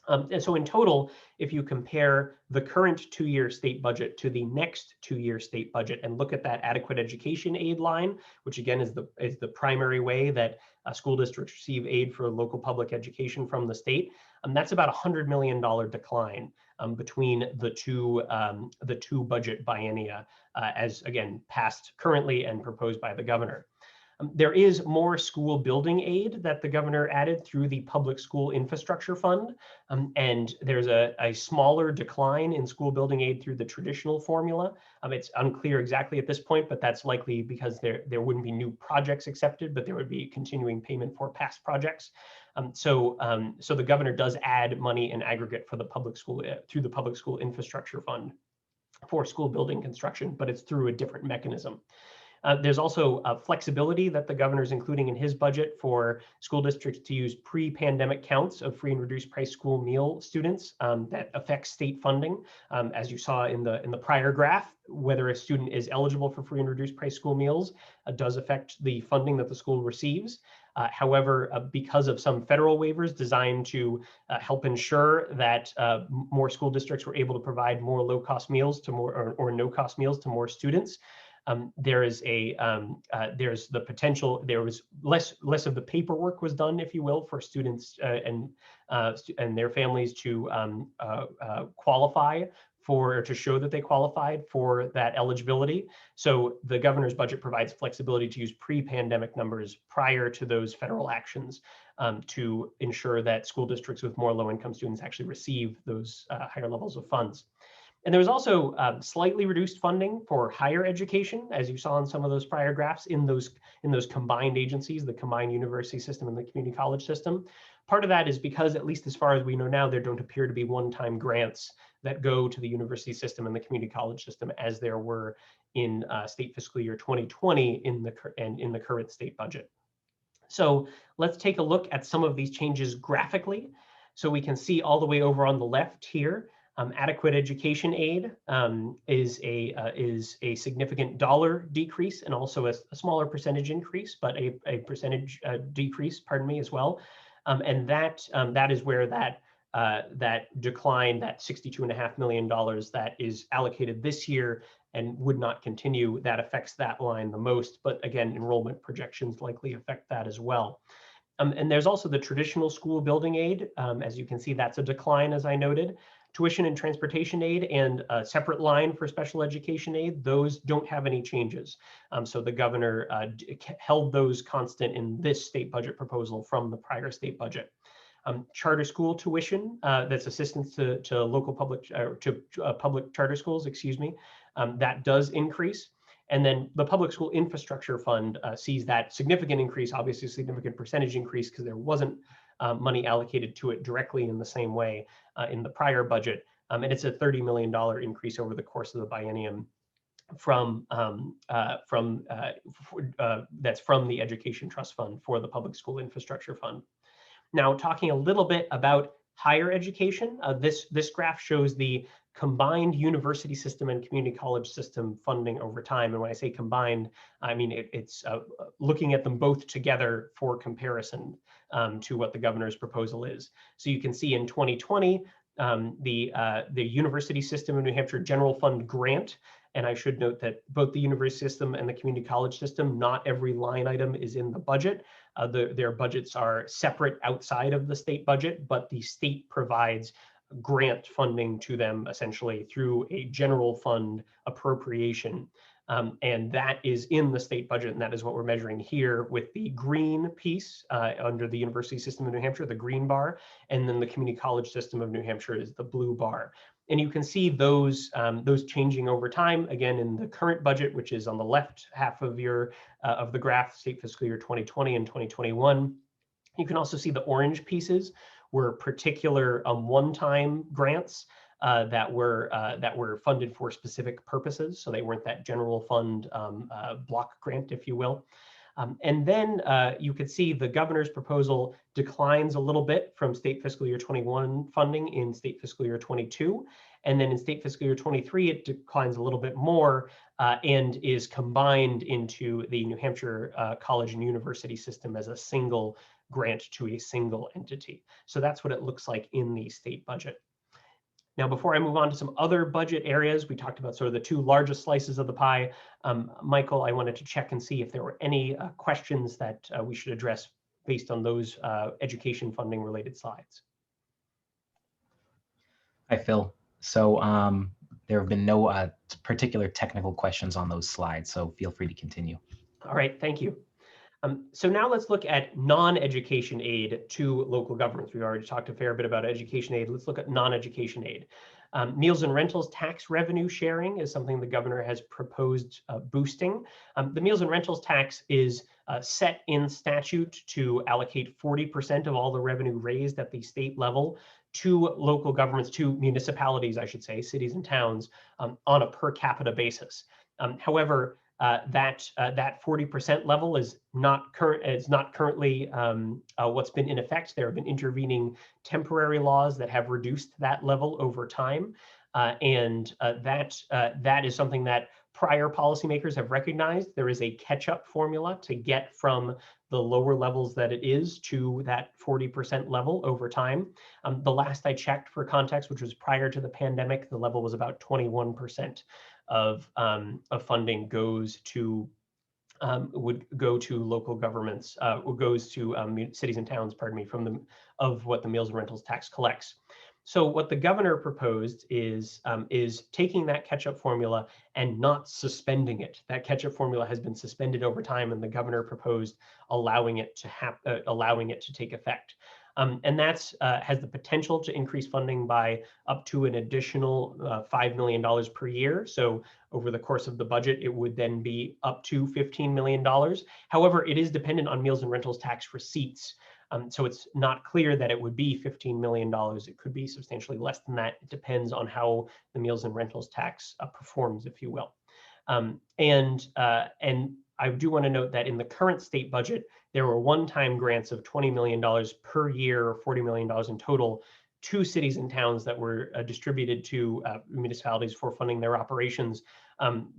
S2: And so in total, if you compare the current 2-year state budget to the next 2-year state budget and look at that adequate education aid line, which again is the primary way that school districts receive aid for local public education from the state, that's about a $100 million decline between the two budget biennia, as again passed currently and proposed by the governor. There is more school building aid that the governor added through the Public School Infrastructure Fund, and there's a smaller decline in school building aid through the traditional formula. It's unclear exactly at this point, but that's likely because there wouldn't be new projects accepted, but there would be continuing payment for past projects. So the governor does add money in aggregate for the public school through the Public School Infrastructure Fund for school building construction, but it's through a different mechanism. There's also flexibility that the governor is including in his budget for school districts to use pre-pandemic counts of free and reduced price school meal students that affects state funding. As you saw in the prior graph, whether a student is eligible for free and reduced price school meals does affect the funding that the school receives. However, because of some federal waivers designed to help ensure that more school districts were able to provide more low-cost meals to more or no-cost meals to more students, there's the potential. There was less of the paperwork was done, if you will, for students and their families to qualify for, or to show that they qualified for that eligibility. So the governor's budget provides flexibility to use pre-pandemic numbers prior to those federal actions to ensure that school districts with more low-income students actually receive those higher levels of funds. And there was also slightly reduced funding for higher education, as you saw in some of those prior graphs, in those combined agencies, the combined university system and the community college system. Part of that is because, at least as far as we know now, there don't appear to be one-time grants that go to the university system and the community college system, as there were in state fiscal year 2020 in the current state budget. So let's take a look at some of these changes graphically. So we can see all the way over on the left here. Adequate education aid is a significant dollar decrease, and also a smaller percentage increase, but a percentage decrease, pardon me, as well. And that is where that decline, that $62.5 million that is allocated this year and would not continue, that affects that line the most. But again, enrollment projections likely affect that as well. And there's also the traditional school building aid. As you can see, that's a decline, as I noted. Tuition and transportation aid and a separate line for special education aid, those don't have any changes. So the governor held those constant in this state budget proposal from the prior state budget. Charter school tuition, that's assistance to local public, public charter schools, excuse me, that does increase. And then the Public School Infrastructure Fund sees that significant increase, obviously a significant percentage increase, because there wasn't money allocated to it directly in the same way in the prior budget. And it's a $30 million increase over the course of the biennium that's from the Education Trust Fund for the Public School Infrastructure Fund. Now, talking a little bit about higher education, this graph shows the combined university system and community college system funding over time. And when I say combined, I mean it's looking at them both together for comparison to what the governor's proposal is. So you can see in 2020, the university system of New Hampshire general fund grant And I should note that both the university system and the community college system, not every line item is in the budget. Their budgets are separate outside of the state budget, but the state provides grant funding to them essentially through a general fund appropriation. And that is in the state budget, and that is what we're measuring here with the green piece under the university system of New Hampshire, the green bar, and then the community college system of New Hampshire is the blue bar. And you can see those changing over time, again, in the current budget, which is on the left half of of the graph, state fiscal year 2020 and 2021. You can also see the orange pieces were particular one-time grants that were funded for specific purposes. So they weren't that general fund block grant, if you will. And then you could see the governor's proposal declines a little bit from state fiscal year 21 funding in state fiscal year 22. And then in state fiscal year 23, it declines a little bit more and is combined into the New Hampshire college and university system as a single grant to a single entity. So that's what it looks like in the state budget. Now, before I move on to some other budget areas, we talked about sort of the two largest slices of the pie. Michael, I wanted to check and see if there were any questions that we should address based on those education funding related slides.
S3: Hi, Phil. So there have been no particular technical questions on those slides, so feel free to continue.
S2: All right, thank you. So now let's look at non-education aid to local governments. We've already talked a fair bit about education aid. Let's look at non-education aid. Meals and rentals tax revenue sharing is something the governor has proposed boosting. The meals and rentals tax is set in statute to allocate 40% of all the revenue raised at the state level to local governments, to municipalities, I should say, cities and towns, on a per capita basis. However, that 40% level is not currently what's been in effect. There have been intervening temporary laws that have reduced that level over time, and that is something that prior policymakers have recognized. There is a catch-up formula to get from the lower levels that it is to that 40% level over time. The last I checked, for context, which was prior to the pandemic, the level was about 21% of funding goes to would go to local governments, goes to cities and towns, pardon me, of what the meals and rentals tax collects. So what the governor proposed is taking that catch-up formula and not suspending it. That catch-up formula has been suspended over time, and the governor proposed allowing it to take effect. And that's has the potential to increase funding by up to an additional $5 million per year. So over the course of the budget, it would then be up to $15 million. However, it is dependent on meals and rentals tax receipts. So it's not clear that it would be $15 million. It could be substantially less than that. It depends on how the meals and rentals tax performs, if you will. And I do want to note that in the current state budget, there were one-time grants of $20 million per year, or $40 million in total, to cities and towns that were distributed to municipalities for funding their operations.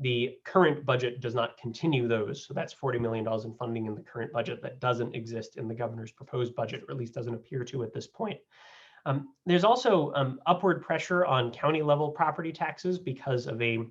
S2: The current budget does not continue those, so that's $40 million in funding in the current budget that doesn't exist in the governor's proposed budget, or at least doesn't appear to at this point. There's also upward pressure on county level property taxes because of an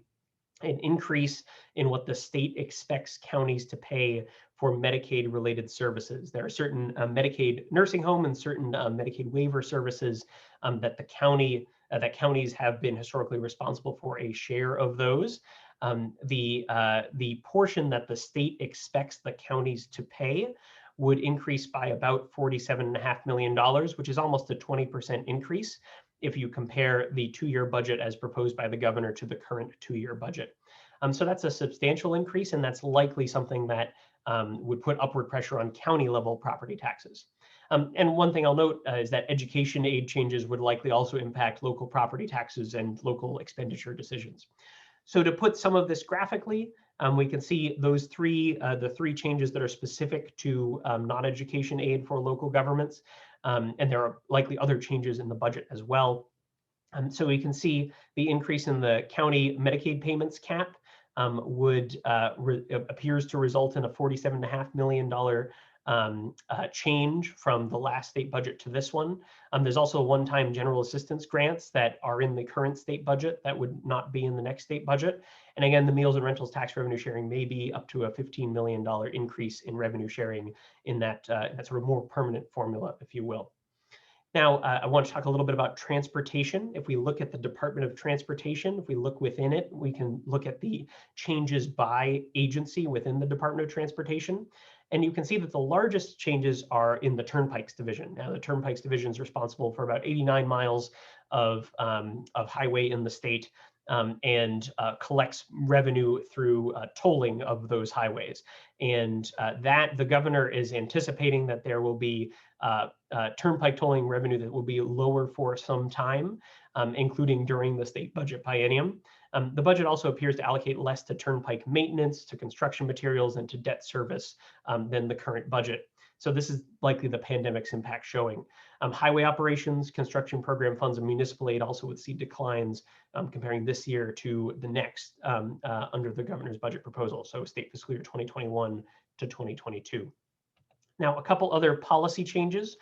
S2: increase in what the state expects counties to pay for Medicaid related services. There are certain Medicaid nursing home and certain Medicaid waiver services that counties have been historically responsible for a share of those. The portion that the state expects the counties to pay would increase by about $47.5 million, which is almost a 20% increase if you compare the two-year budget as proposed by the governor to the current two-year budget. So that's a substantial increase, and that's likely something that would put upward pressure on county level property taxes. And one thing I'll note is that education aid changes would likely also impact local property taxes and local expenditure decisions. So to put some of this graphically, we can see those the three changes that are specific to non-education aid for local governments. And there are likely other changes in the budget as well. So we can see the increase in the county Medicaid payments cap appears to result in a $47.5 million change from the last state budget to this one. There's also one-time general assistance grants that are in the current state budget that would not be in the next state budget. And again, the meals and rentals tax revenue sharing may be up to a $15 million increase in revenue sharing in that, that sort of more permanent formula, if you will. Now, I want to talk a little bit about transportation. If we look at the Department of Transportation, if we look within it, we can look at the changes by agency within the Department of Transportation. And you can see that the largest changes are in the Turnpikes Division. Now, the Turnpikes Division is responsible for about 89 miles of highway in the state, and collects revenue through tolling of those highways. And that the governor is anticipating that there will be turnpike tolling revenue that will be lower for some time, including during the state budget biennium. The budget also appears to allocate less to turnpike maintenance, to construction materials, and to debt service than the current budget. So this is likely the pandemic's impact showing. Highway operations, construction program funds, and municipal aid also would see declines comparing this year to the next under the governor's budget proposal, so state fiscal year 2021 to 2022. Now, a couple other policy changes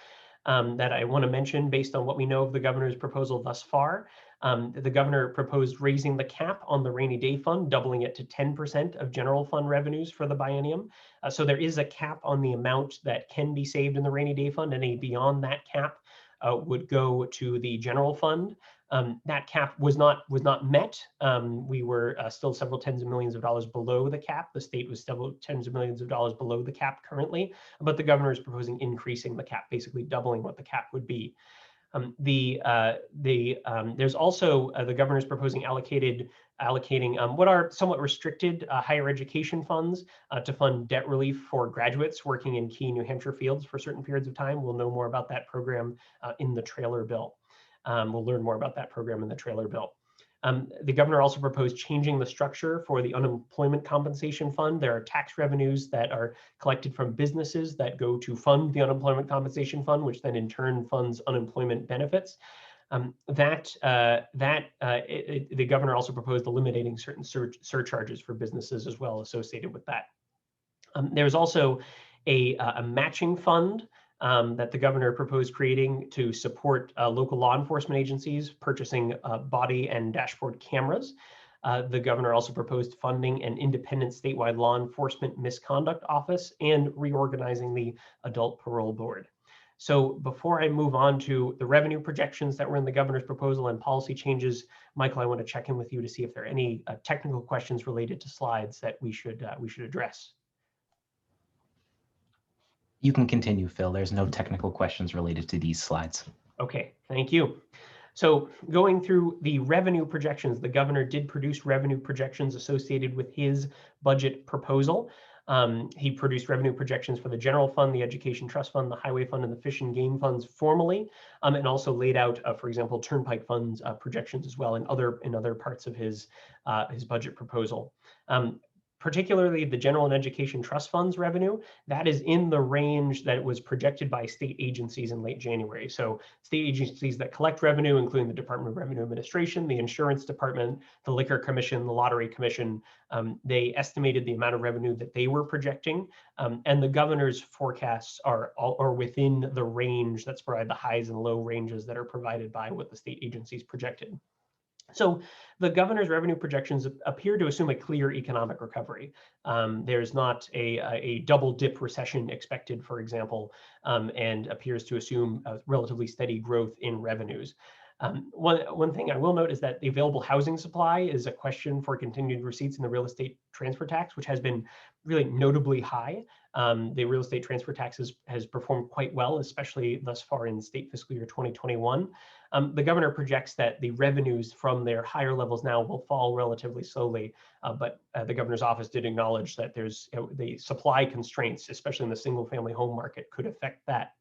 S2: that I want to mention based on what we know of the governor's proposal thus far. The governor proposed raising the cap on the rainy day fund, doubling it to 10% of general fund revenues for the biennium. So there is a cap on the amount that can be saved in the rainy day fund. Any beyond that cap would go to the general fund. That cap was not met. We were still several tens of millions of dollars below the cap. The state was several tens of millions of dollars below the cap currently, but the governor is proposing increasing the cap, basically doubling what the cap would be. There's also the governor's proposing allocating what are somewhat restricted higher education funds to fund debt relief for graduates working in key New Hampshire fields for certain periods of time. We'll know more about that program in the trailer bill. We'll learn more about that program in the trailer bill. The governor also proposed changing the structure for the unemployment compensation fund. There are tax revenues that are collected from businesses that go to fund the unemployment compensation fund, which then in turn funds unemployment benefits. The governor also proposed eliminating certain surcharges for businesses as well associated with that. There's also a matching fund that the governor proposed creating to support local law enforcement agencies purchasing body and dashboard cameras. The governor also proposed funding an independent statewide law enforcement misconduct office and reorganizing the adult parole board. So before I move on to the revenue projections that were in the governor's proposal and policy changes, Michael, I want to check in with you to see if there are any technical questions related to slides that we should address.
S3: You can continue, Phil. There's no technical questions related to these slides.
S2: Okay, thank you. So going through the revenue projections, the governor did produce revenue projections associated with his budget proposal. He produced revenue projections for the general fund, the education trust fund, the highway fund, and the fish and game funds formally, and also laid out, for example, turnpike funds projections as well in other parts of his budget proposal. Particularly the general and education trust funds revenue, that is in the range that was projected by state agencies in late January. So state agencies that collect revenue, including the Department of Revenue Administration, the Insurance Department, the Liquor Commission, the Lottery Commission, they estimated the amount of revenue that they were projecting. And the governor's forecasts are within the range that's provided, the highs and low ranges that are provided by what the state agencies projected. So the governor's revenue projections appear to assume a clear economic recovery. There's not a double dip recession expected, for example, and appears to assume a relatively steady growth in revenues. One thing I will note is that the available housing supply is a question for continued receipts in the real estate transfer tax, which has been really notably high. The real estate transfer tax has performed quite well, especially thus far in state fiscal year 2021. The governor projects that the revenues from their higher levels now will fall relatively slowly, but the governor's office did acknowledge that there's the supply constraints, especially in the single family home market, could affect that.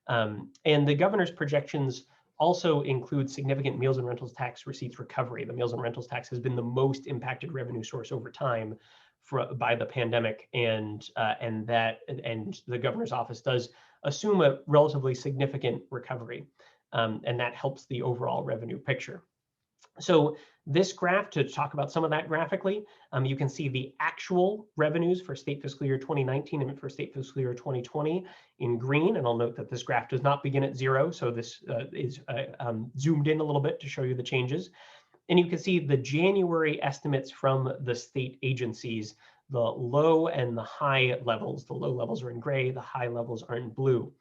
S2: And the governor's projections also include significant meals and rentals tax receipts recovery. The meals and rentals tax has been the most impacted revenue source over time by the pandemic, and the governor's office does assume a relatively significant recovery, and that helps the overall revenue picture. So this graph, to talk about some of that graphically, you can see the actual revenues for state fiscal year 2019 and for state fiscal year 2020 in green. And I'll note that this graph does not begin at 0. So this is zoomed in a little bit to show you the changes. And you can see the January estimates from the state agencies, the low and the high levels. The low levels are in gray, the high levels are in blue.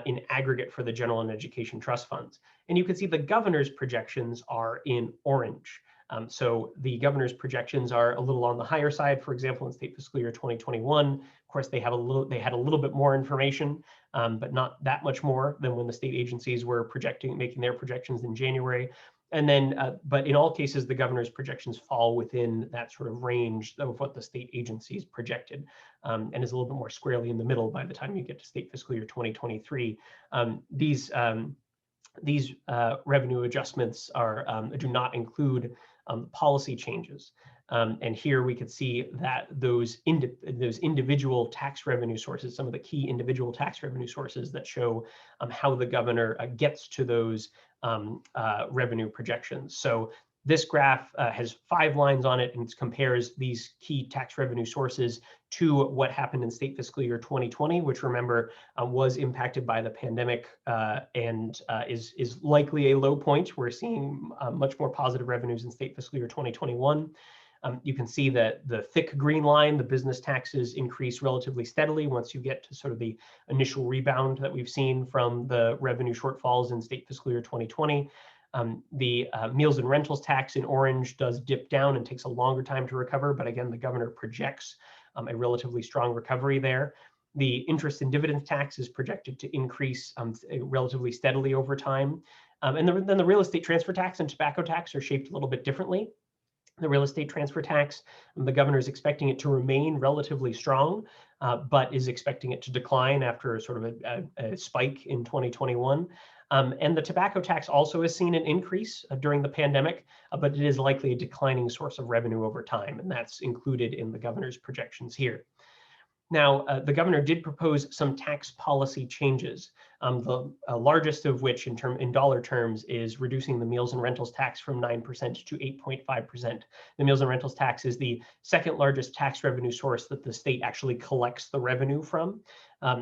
S2: In aggregate for the general and education trust funds. And you can see the governor's projections are in orange. So the governor's projections are a little on the higher side. For example, in state fiscal year 2021, of course, they had a little bit more information, but not that much more than when the state agencies were making their projections in January. And then, but in all cases, the governor's projections fall within that sort of range of what the state agencies projected, and is a little bit more squarely in the middle by the time you get to state fiscal year 2023. These revenue adjustments do not include policy changes. And here we could see that those individual tax revenue sources, some of the key individual tax revenue sources that show how the governor gets to those revenue projections. So this graph has 5 lines on it and compares these key tax revenue sources to what happened in state fiscal year 2020, which, remember, was impacted by the pandemic and is likely a low point. We're seeing much more positive revenues in state fiscal year 2021. You can see that the thick green line, the business taxes, increase relatively steadily once you get to sort of the initial rebound that we've seen from the revenue shortfalls in state fiscal year 2020. The meals and rentals tax in orange does dip down and takes a longer time to recover, but again, the governor projects a relatively strong recovery there. The interest and dividends tax is projected to increase relatively steadily over time. And then the real estate transfer tax and tobacco tax are shaped a little bit differently. The real estate transfer tax, the governor is expecting it to remain relatively strong, but is expecting it to decline after sort of a spike in 2021. And the tobacco tax also has seen an increase during the pandemic, but it is likely a declining source of revenue over time, and that's included in the governor's projections here. Now, the governor did propose some tax policy changes, the largest of which in dollar terms is reducing the meals and rentals tax from 9% to 8.5%. The meals and rentals tax is the second largest tax revenue source that the state actually collects the revenue from.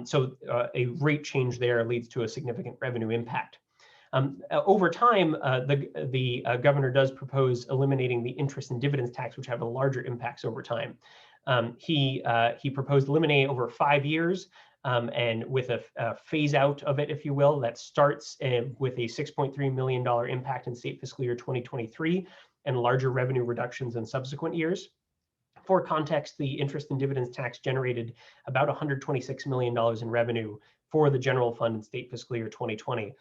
S2: So a rate change there leads to a significant revenue impact. Over time, the governor does propose eliminating the interest and dividends tax, which have a larger impacts over time. He proposed eliminating over 5 years, and with a phase out of it, if you will, that starts with a $6.3 million impact in state fiscal year 2023 and larger revenue reductions in subsequent years. For context, the interest and dividends tax generated about $126 million in revenue for the general fund in state fiscal year 2020.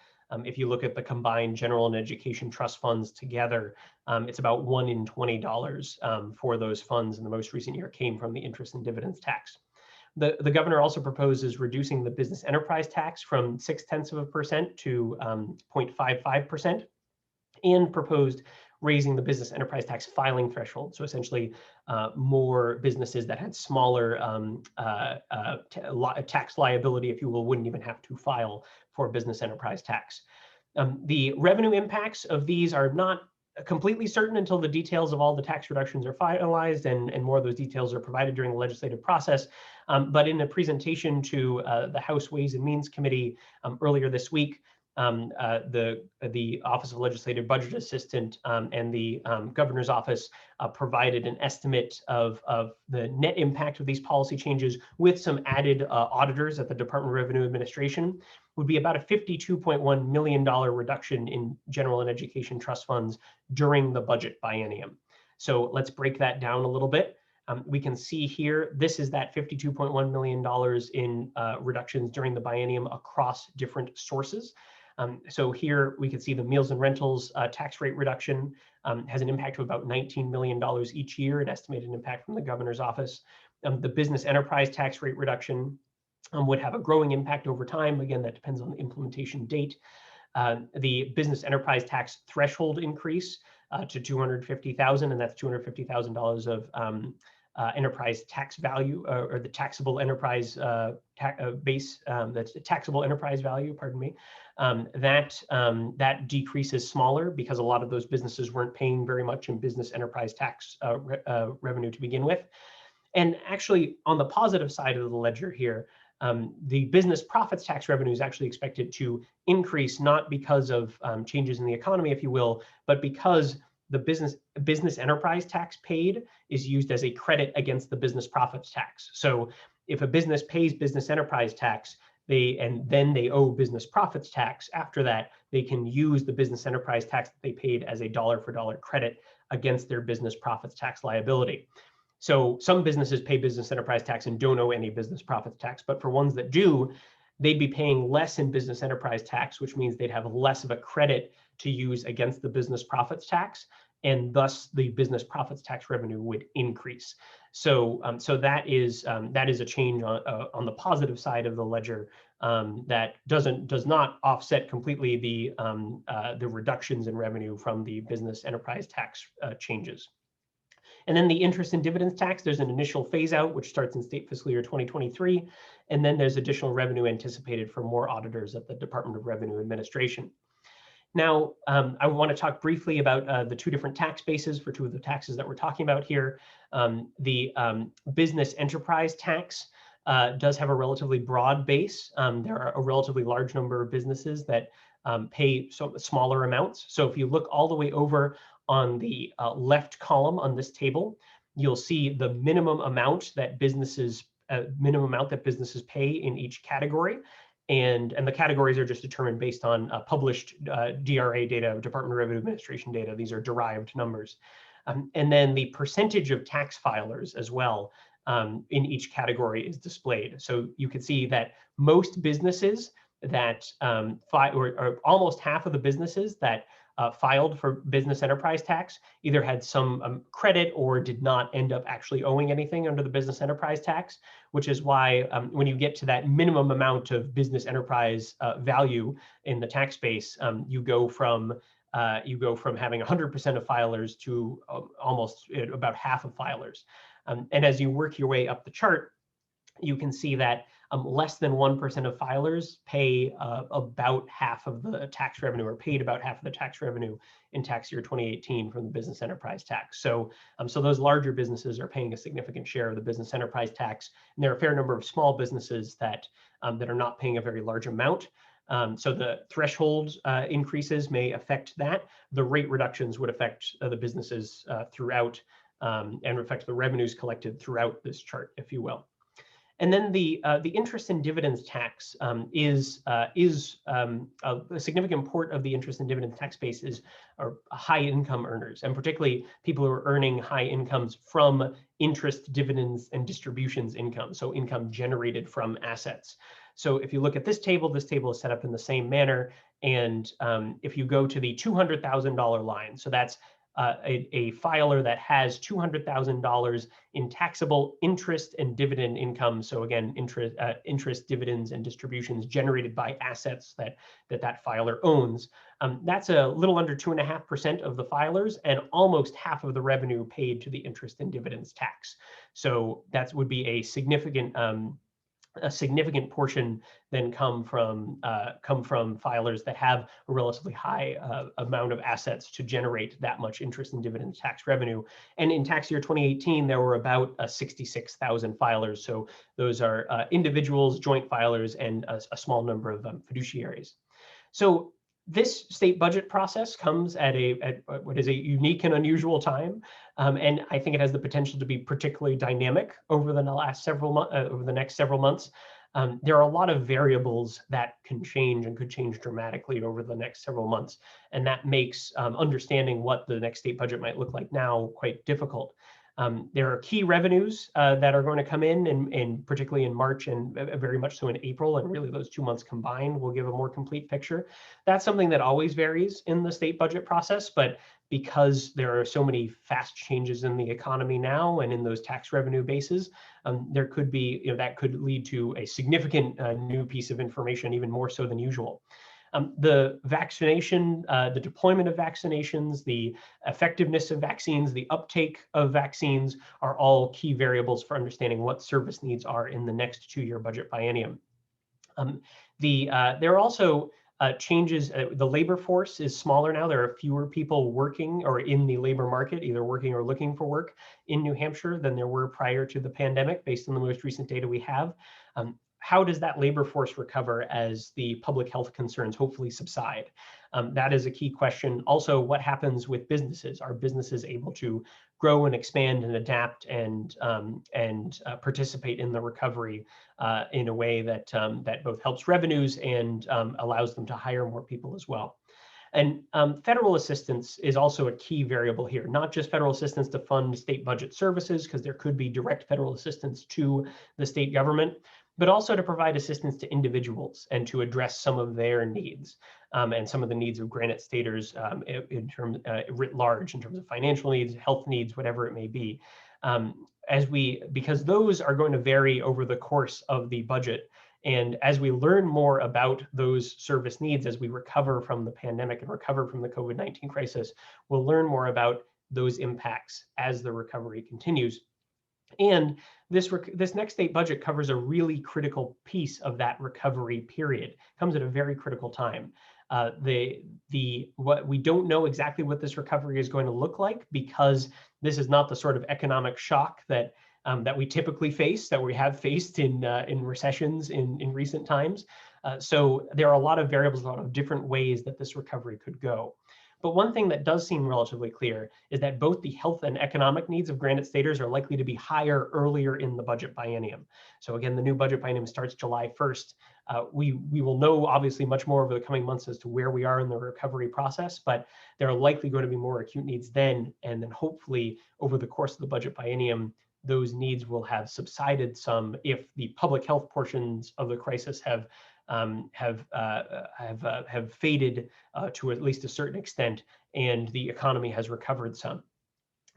S2: If you look at the combined general and education trust funds together, it's about $1 in $20 for those funds in the most recent year came from the interest and dividends tax. The governor also proposes reducing the business enterprise tax from 0.6% to 0.55%, and proposed raising the business enterprise tax filing threshold. So essentially, more businesses that had smaller tax liability, if you will, wouldn't even have to file for business enterprise tax. The revenue impacts of these are not completely certain until the details of all the tax reductions are finalized, and more of those details are provided during the legislative process. But in a presentation to the House Ways and Means Committee earlier this week, the Office of Legislative Budget Assistant and the Governor's Office provided an estimate of the net impact of these policy changes with some added auditors at the Department of Revenue Administration would be about a $52.1 million reduction in general and education trust funds during the budget biennium. So let's break that down a little bit. We can see here, this is that $52.1 million in reductions during the biennium across different sources. So here we can see the meals and rentals tax rate reduction has an impact of about $19 million each year, an estimated impact from the governor's office. The business enterprise tax rate reduction would have a growing impact over time. Again, that depends on the implementation date. The business enterprise tax threshold increase to $250,000, and that's $250,000 enterprise tax value, or the taxable enterprise base, that's taxable enterprise value, pardon me, that decrease is smaller because a lot of those businesses weren't paying very much in business enterprise tax revenue to begin with. And actually, on the positive side of the ledger here, the business profits tax revenue is actually expected to increase, not because of changes in the economy, if you will, but because the business enterprise tax paid is used as a credit against the business profits tax. So if a business pays business enterprise tax, and then they owe business profits tax, after that, they can use the business enterprise tax that they paid as a dollar for dollar credit against their business profits tax liability. So some businesses pay business enterprise tax and don't owe any business profits tax, but for ones that do, they'd be paying less in business enterprise tax, which means they'd have less of a credit to use against the business profits tax, and thus the business profits tax revenue would increase. So, so that is a change on the positive side of the ledger that does not offset completely the reductions in revenue from the business enterprise tax changes. And then the interest and dividends tax, there's an initial phase out, which starts in state fiscal year 2023. And then there's additional revenue anticipated for more auditors at the Department of Revenue Administration. Now, I want to talk briefly about the two different tax bases for two of the taxes that we're talking about here. The business enterprise tax does have a relatively broad base. There are a relatively large number of businesses that pay smaller amounts. So if you look all the way over on the left column on this table, you'll see the minimum amount that businesses pay in each category. And the categories are just determined based on published DRA data, Department of Revenue Administration data. These are derived numbers. And then the percentage of tax filers as well in each category is displayed. So you can see that most businesses that or almost half of the businesses that filed for business enterprise tax either had some credit or did not end up actually owing anything under the business enterprise tax, which is why when you get to that minimum amount of business enterprise value in the tax base, you go from having 100% of filers to almost about half of filers. And as you work your way up the chart, you can see that less than 1% of filers pay about half of the tax revenue, or paid about half of the tax revenue in tax year 2018 from the business enterprise tax. So, so those larger businesses are paying a significant share of the business enterprise tax, and there are a fair number of small businesses that that are not paying a very large amount. So the threshold increases may affect that. The rate reductions would affect the businesses throughout, and affect the revenues collected throughout this chart, if you will. And then the interest and dividends tax is a significant part of the interest and dividends tax base are high income earners, and particularly people who are earning high incomes from interest, dividends, and distributions income, so income generated from assets. So if you look at this table is set up in the same manner. And if you go to the $200,000 line, so that's a filer that has $200,000 in taxable interest and dividend income. So again, interest, dividends, and distributions generated by assets that filer owns. That's a little under 2.5% of the filers, and almost half of the revenue paid to the interest and dividends tax. So that would be a significant portion then come from filers that have a relatively high amount of assets to generate that much interest and dividends tax revenue. And in tax year 2018, there were about 66,000 filers. So those are individuals, joint filers, and a small number of fiduciaries. So this state budget process comes at what is a unique and unusual time, and I think it has the potential to be particularly dynamic over the next several months. There are a lot of variables that can change and could change dramatically over the next several months, and that makes understanding what the next state budget might look like now quite difficult. There are key revenues that are going to come in particularly in March, and very much so in April, and really those 2 months combined will give a more complete picture. That's something that always varies in the state budget process, but because there are so many fast changes in the economy now and in those tax revenue bases, there could be, that could lead to a significant new piece of information, even more so than usual. The vaccination, the deployment of vaccinations, the effectiveness of vaccines, the uptake of vaccines are all key variables for understanding what service needs are in the next 2-year budget biennium. There are also changes. The labor force is smaller now. There are fewer people working or in the labor market, either working or looking for work in New Hampshire than there were prior to the pandemic, based on the most recent data we have. How does that labor force recover as the public health concerns hopefully subside? That is a key question. Also, what happens with businesses? Are businesses able to grow and expand and adapt and participate in the recovery in a way that that both helps revenues and allows them to hire more people as well? And federal assistance is also a key variable here, not just federal assistance to fund state budget services, because there could be direct federal assistance to the state government, but also to provide assistance to individuals and to address some of their needs and some of the needs of Granite Staters in terms writ large, in terms of financial needs, health needs, whatever it may be. Because those are going to vary over the course of the budget. And as we learn more about those service needs, as we recover from the pandemic and recover from the COVID-19 crisis, we'll learn more about those impacts as the recovery continues. And this next state budget covers a really critical piece of that recovery period. It comes at a very critical time. What we don't know exactly what this recovery is going to look like, because this is not the sort of economic shock that we typically face, that we have faced in recessions in recent times. So there are a lot of variables, a lot of different ways that this recovery could go. But one thing that does seem relatively clear is that both the health and economic needs of Granite Staters are likely to be higher earlier in the budget biennium. So again, the new budget biennium starts July 1st. We will know obviously much more over the coming months as to where we are in the recovery process, but there are likely going to be more acute needs then, and then hopefully over the course of the budget biennium, those needs will have subsided some if the public health portions of the crisis have faded to at least a certain extent, and the economy has recovered some.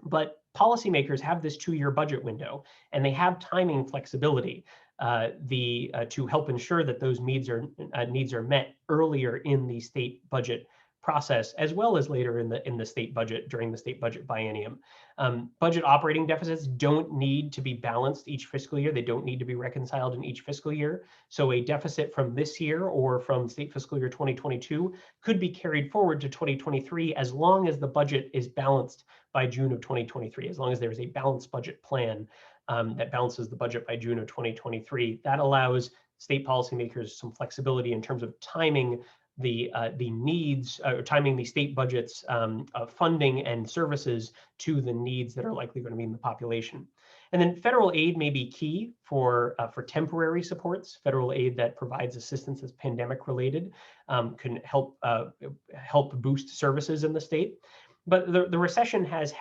S2: But policymakers have this 2-year budget window, and they have timing flexibility to help ensure that those needs are met earlier in the state budget process, as well as later in the state budget during the state budget biennium. Budget operating deficits don't need to be balanced each fiscal year. They don't need to be reconciled in each fiscal year. So a deficit from this year or from state fiscal year 2022 could be carried forward to 2023 as long as the budget is balanced by June of 2023, as long as there's a balanced budget plan that balances the budget by June of 2023. That allows state policymakers some flexibility in terms of timing the needs, timing the state budgets of funding and services to the needs that are likely going to be in the population. And then federal aid may be key for temporary supports. Federal aid that provides assistance that's pandemic related can help boost services in the state. But the recession has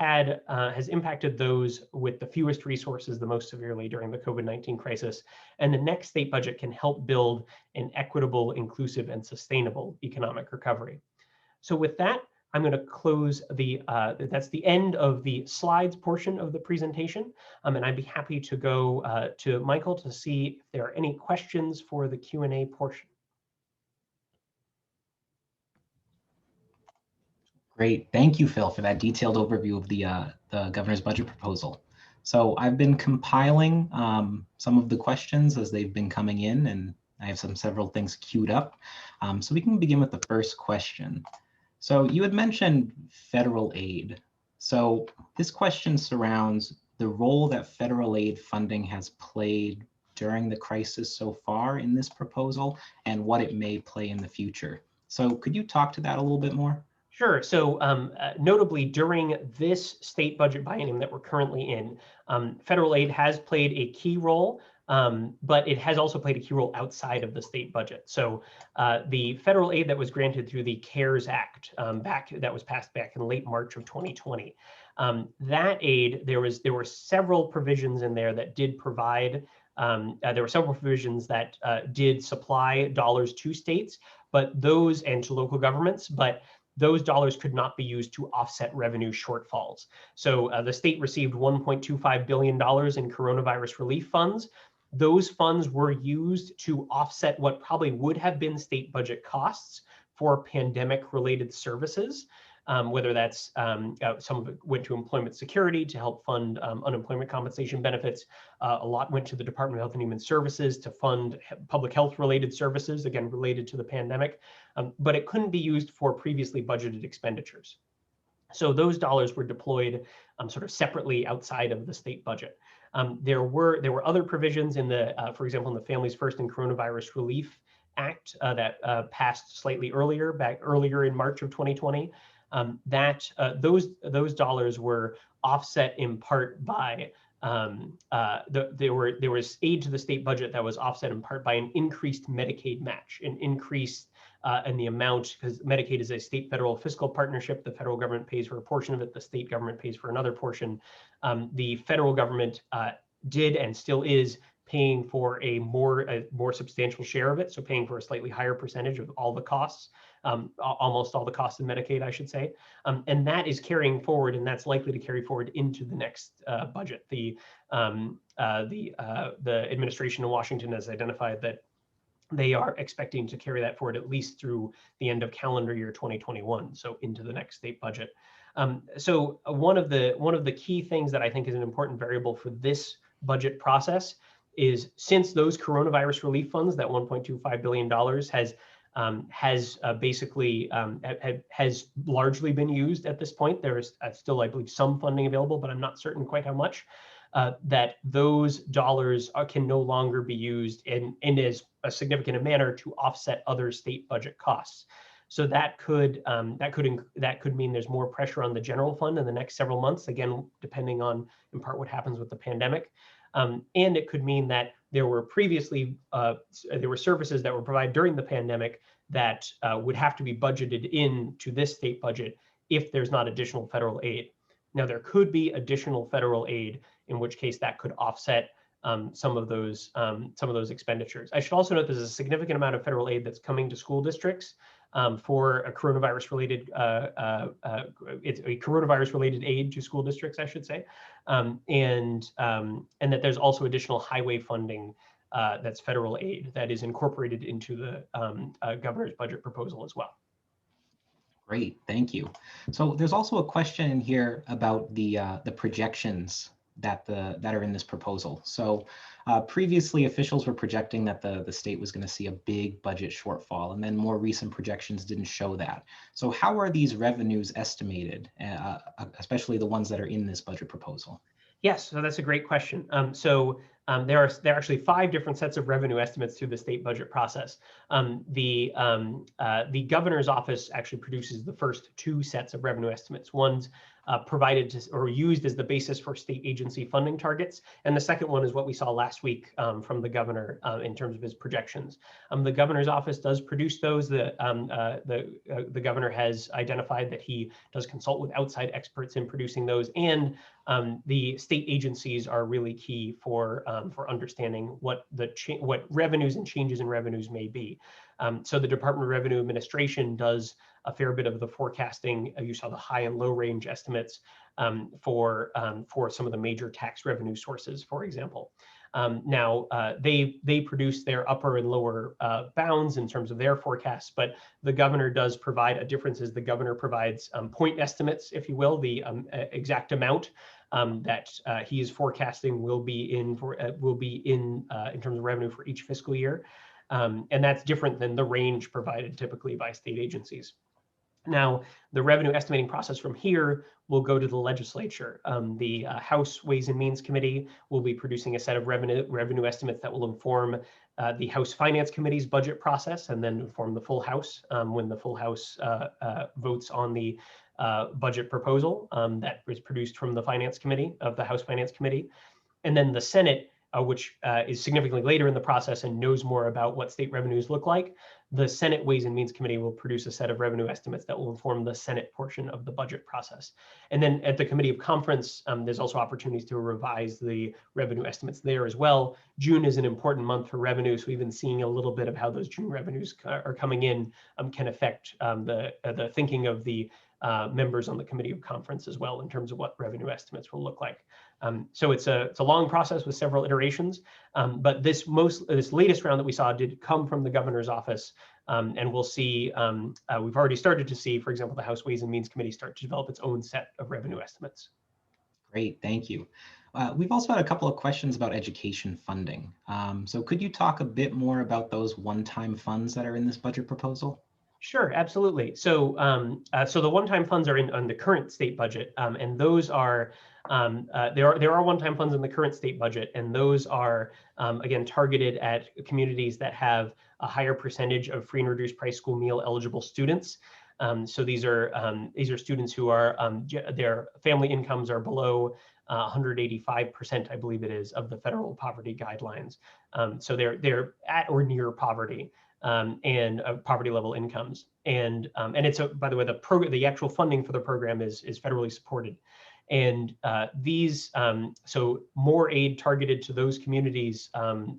S2: impacted those with the fewest resources the most severely during the COVID-19 crisis. And the next state budget can help build an equitable, inclusive, and sustainable economic recovery. So with that, I'm going to close that's the end of the slides portion of the presentation. And I'd be happy to go to Michael to see if there are any questions for the Q&A portion.
S3: Great. Thank you, Phil, for that detailed overview of the governor's budget proposal. So I've been compiling some of the questions as they've been coming in, and I have several things queued up. So we can begin with the first question. So you had mentioned federal aid. So this question surrounds the role that federal aid funding has played during the crisis so far in this proposal and what it may play in the future. So could you talk to that a little bit more?
S2: Sure. So notably, during this state budget biennium that we're currently in, federal aid has played a key role, but it has also played a key role outside of the state budget. So the federal aid that was granted through the CARES Act that was passed back in late March of 2020, that aid, there were several provisions in there that did provide. There were several provisions that did supply dollars to states, but those and to local governments, but those dollars could not be used to offset revenue shortfalls. So the state received $1.25 billion in coronavirus relief funds. Those funds were used to offset what probably would have been state budget costs, for pandemic-related services. Whether that's some of it went to employment security to help fund unemployment compensation benefits. A lot went to the Department of Health and Human Services to fund public health related services, again, related to the pandemic, but it couldn't be used for previously budgeted expenditures. So those dollars were deployed sort of separately outside of the state budget. There were other provisions in the, for example, in the Families First and Coronavirus Relief Act that passed slightly earlier, back earlier in March of 2020. Those dollars were offset in part by there was aid to the state budget that was offset in part by an increased Medicaid match, an increase in the amount, because Medicaid is a state federal fiscal partnership. The federal government pays for a portion of it, the state government pays for another portion. The federal government did and still is paying for a more substantial share of it, so paying for a slightly higher percentage of all the costs. Almost all the costs in Medicaid, I should say, and that is carrying forward, and that's likely to carry forward into the next budget. The administration in Washington has identified that they are expecting to carry that forward at least through the end of calendar year 2021, so into the next state budget. So one of the key things that I think is an important variable for this budget process is, since those coronavirus relief funds, that $1.25 billion has largely been used at this point. There is still, I believe, some funding available, but I'm not certain quite how much. That those dollars can no longer be used in as a significant manner to offset other state budget costs. So that could mean there's more pressure on the general fund in the next several months, again, depending on in part what happens with the pandemic. And it could mean that there were previously services that were provided during the pandemic that would have to be budgeted into this state budget if there's not additional federal aid. Now, there could be additional federal aid, in which case that could offset some of those expenditures. I should also note there's a significant amount of federal aid that's coming to school districts for a coronavirus-related it's a coronavirus-related aid to school districts, I should say, and that there's also additional highway funding that's federal aid that is incorporated into the governor's budget proposal as well.
S3: Great, thank you. So there's also a question in here about the projections that are in this proposal. So previously, officials were projecting that the state was going to see a big budget shortfall, and then more recent projections didn't show that. So how are these revenues estimated, especially the ones that are in this budget proposal?
S2: Yes, so that's a great question. There are actually 5 different sets of revenue estimates through the state budget process. The governor's office actually produces the first 2 sets of revenue estimates. One's provided to, or used as the basis for state agency funding targets, and the second one is what we saw last week from the governor in terms of his projections. The governor's office does produce those. The governor has identified that he does consult with outside experts in producing those, and the state agencies are really key for understanding what revenues and changes in revenues may be. So the Department of Revenue Administration does a fair bit of the forecasting. You saw the high and low range estimates for some of the major tax revenue sources, for example. Now, they produce their upper and lower bounds in terms of their forecasts, but the governor does provide a difference. Is the governor provides point estimates, if you will, the exact amount that he is forecasting will be in terms of revenue for each fiscal year. And that's different than the range provided typically by state agencies. Now, the revenue estimating process from here will go to the legislature. The House Ways and Means Committee will be producing a set of revenue estimates that will inform the House Finance Committee's budget process, and then inform the full House when the full House votes on the budget proposal that was produced from the Finance Committee of the House Finance Committee. And then the Senate, which is significantly later in the process and knows more about what state revenues look like, the Senate Ways and Means Committee will produce a set of revenue estimates that will inform the Senate portion of the budget process. And then at the Committee of Conference, there's also opportunities to revise the revenue estimates there as well. June is an important month for revenue, so even seeing a little bit of how those June revenues are coming in can affect the thinking of the members on the Committee of Conference as well, in terms of what revenue estimates will look like. So it's a long process with several iterations, but this latest round that we saw did come from the governor's office, and we'll see. We've already started to see, for example, the House Ways and Means Committee start to develop its own set of revenue estimates.
S3: Great, thank you. We've also had a couple of questions about education funding. So could you talk a bit more about those one-time funds that are in this budget proposal?
S2: Sure, absolutely. So, so the one-time funds are on the current state budget, and those are there are one-time funds in the current state budget, and those are again targeted at communities that have a higher percentage of free and reduced price school meal eligible students. So these are students who are their family incomes are below 185%, I believe it is, of the federal poverty guidelines. So they're at or near poverty. And poverty level incomes, and it's by the way, the actual funding for the program is federally supported, and so more aid targeted to those communities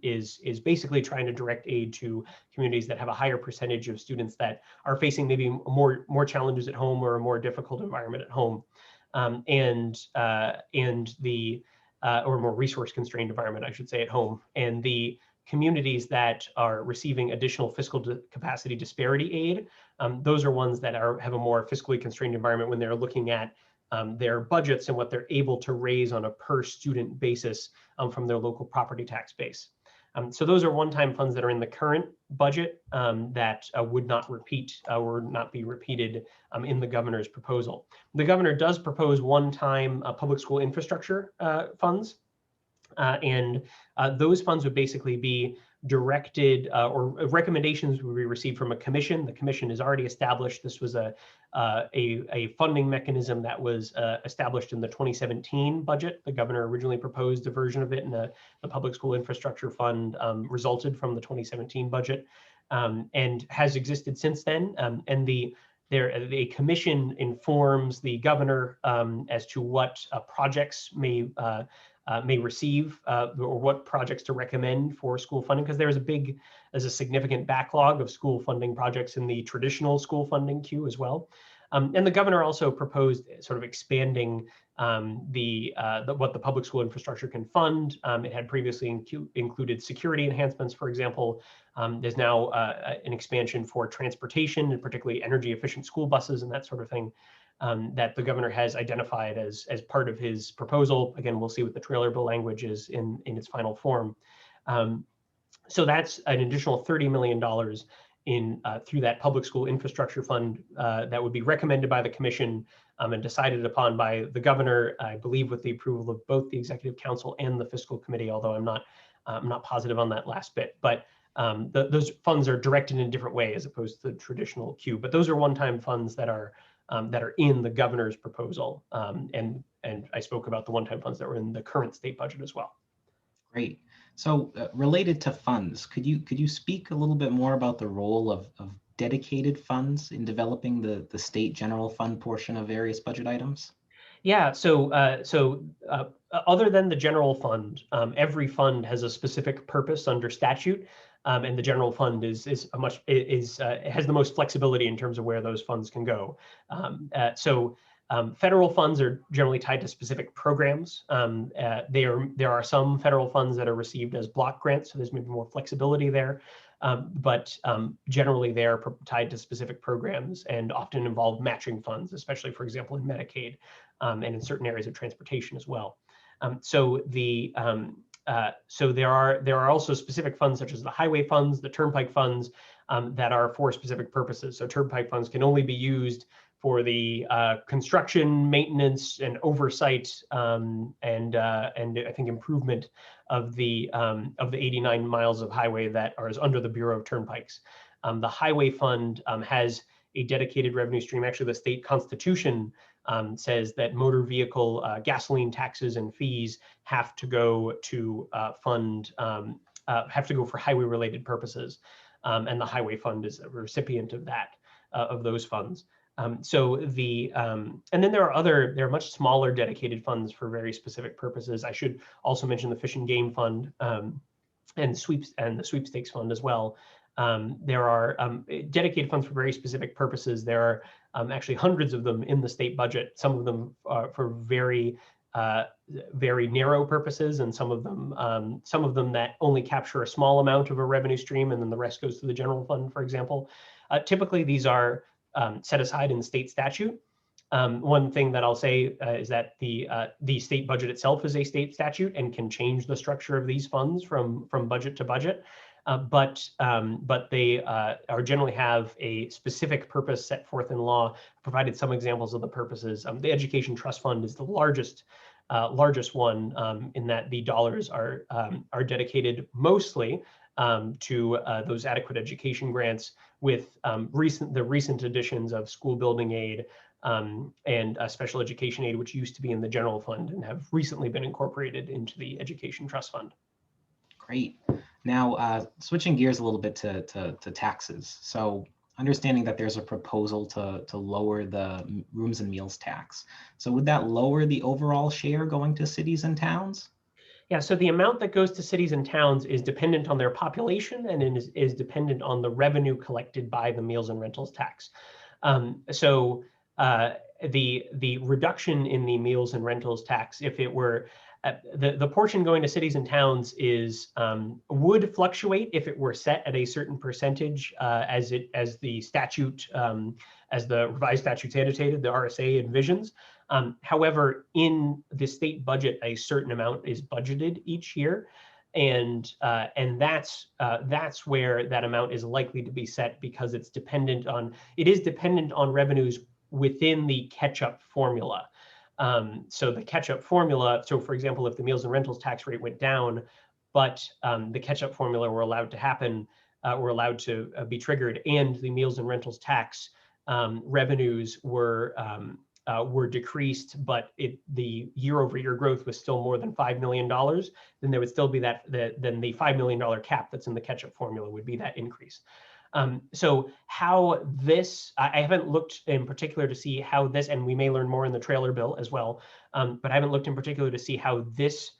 S2: is basically trying to direct aid to communities that have a higher percentage of students that are facing maybe more challenges at home or a more difficult environment at home, or more resource constrained environment, I should say, at home, and the communities that are receiving additional fiscal capacity disparity aid, those are ones that have a more fiscally constrained environment when they're looking at their budgets and what they're able to raise on a per student basis from their local property tax base. So those are one-time funds that are in the current budget that would not repeat or not be repeated in the governor's proposal. The governor does propose one-time public school infrastructure funds. And those funds would basically be directed or recommendations would be received from a commission. The commission is already established. This was a funding mechanism that was established in the 2017 budget. The governor originally proposed a version of it, and the Public School Infrastructure Fund resulted from the 2017 budget and has existed since then. And the commission informs the governor as to what projects may receive or what projects to recommend for school funding, because there's a significant backlog of school funding projects in the traditional school funding queue as well. And the governor also proposed sort of expanding what the public school infrastructure can fund. It had previously included security enhancements, for example. There's now an expansion for transportation, and particularly energy efficient school buses and that sort of thing. That the governor has identified as part of his proposal. Again, we'll see what the trailer bill language is in its final form. So that's an additional $30 million through that public school infrastructure fund that would be recommended by the commission and decided upon by the governor, I believe, with the approval of both the executive council and the fiscal committee, although I'm not positive on that last bit. But those funds are directed in a different way as opposed to the traditional queue. But those are one-time funds that are in the governor's proposal, and I spoke about the one-time funds that were in the current state budget as well.
S3: Great. So related to funds, could you speak a little bit more about the role of dedicated funds in developing the state general fund portion of various budget items?
S2: Yeah. So other than the general fund, every fund has a specific purpose under statute. And the general fund has the most flexibility in terms of where those funds can go. Federal funds are generally tied to specific programs. There are some federal funds that are received as block grants, so there's maybe more flexibility there. But generally, they are tied to specific programs and often involve matching funds, especially, for example, in Medicaid and in certain areas of transportation as well. So there are also specific funds such as the highway funds, the turnpike funds that are for specific purposes. So turnpike funds can only be used for the construction, maintenance, and oversight, and I think improvement of the 89 miles of highway that are under the Bureau of Turnpikes. The highway fund has a dedicated revenue stream. Actually, the state constitution says that motor vehicle gasoline taxes and fees have to go to have to go for highway related purposes, and the highway fund is a recipient of that of those funds. And then there are much smaller dedicated funds for very specific purposes. I should also mention the Fish and Game Fund and the Sweepstakes Fund as well. There are dedicated funds for very specific purposes. There are actually hundreds of them in the state budget, some of them for very very narrow purposes, and some of them that only capture a small amount of a revenue stream, and then the rest goes to the general fund, for example. Typically, these are set aside in state statute. One thing that I'll say is that the state budget itself is a state statute and can change the structure of these funds from budget to budget. But they are generally have a specific purpose set forth in law. Provided some examples of the purposes. The Education Trust Fund is the largest one, in that the dollars are dedicated mostly to those adequate education grants, with the recent additions of school building aid and special education aid, which used to be in the general fund and have recently been incorporated into the Education Trust Fund.
S3: Great. Now, switching gears a little bit to taxes. So understanding that there's a proposal to lower the rooms and meals tax. So would that lower the overall share going to cities and towns?
S2: Yeah, so the amount that goes to cities and towns is dependent on their population, and it is dependent on the revenue collected by the meals and rentals tax. The reduction in the meals and rentals tax, if it were the portion going to cities and towns, would fluctuate if it were set at a certain percentage, as the statute, as the revised statutes annotated, the RSA envisions. However, in the state budget, a certain amount is budgeted each year, and that's where that amount is likely to be set, because it is dependent on revenues within the catch-up formula. So the catch-up formula, so for example, if the meals and rentals tax rate went down, but the catch-up formula were allowed to happen, were allowed to be triggered, and the meals and rentals tax revenues were decreased, but the year-over-year growth was still more than $5 million, then there would still be then the $5 million cap that's in the catch-up formula would be that increase. So how this, I haven't looked in particular to see how this, and we may learn more in the trailer bill as well, but I haven't looked in particular to see how this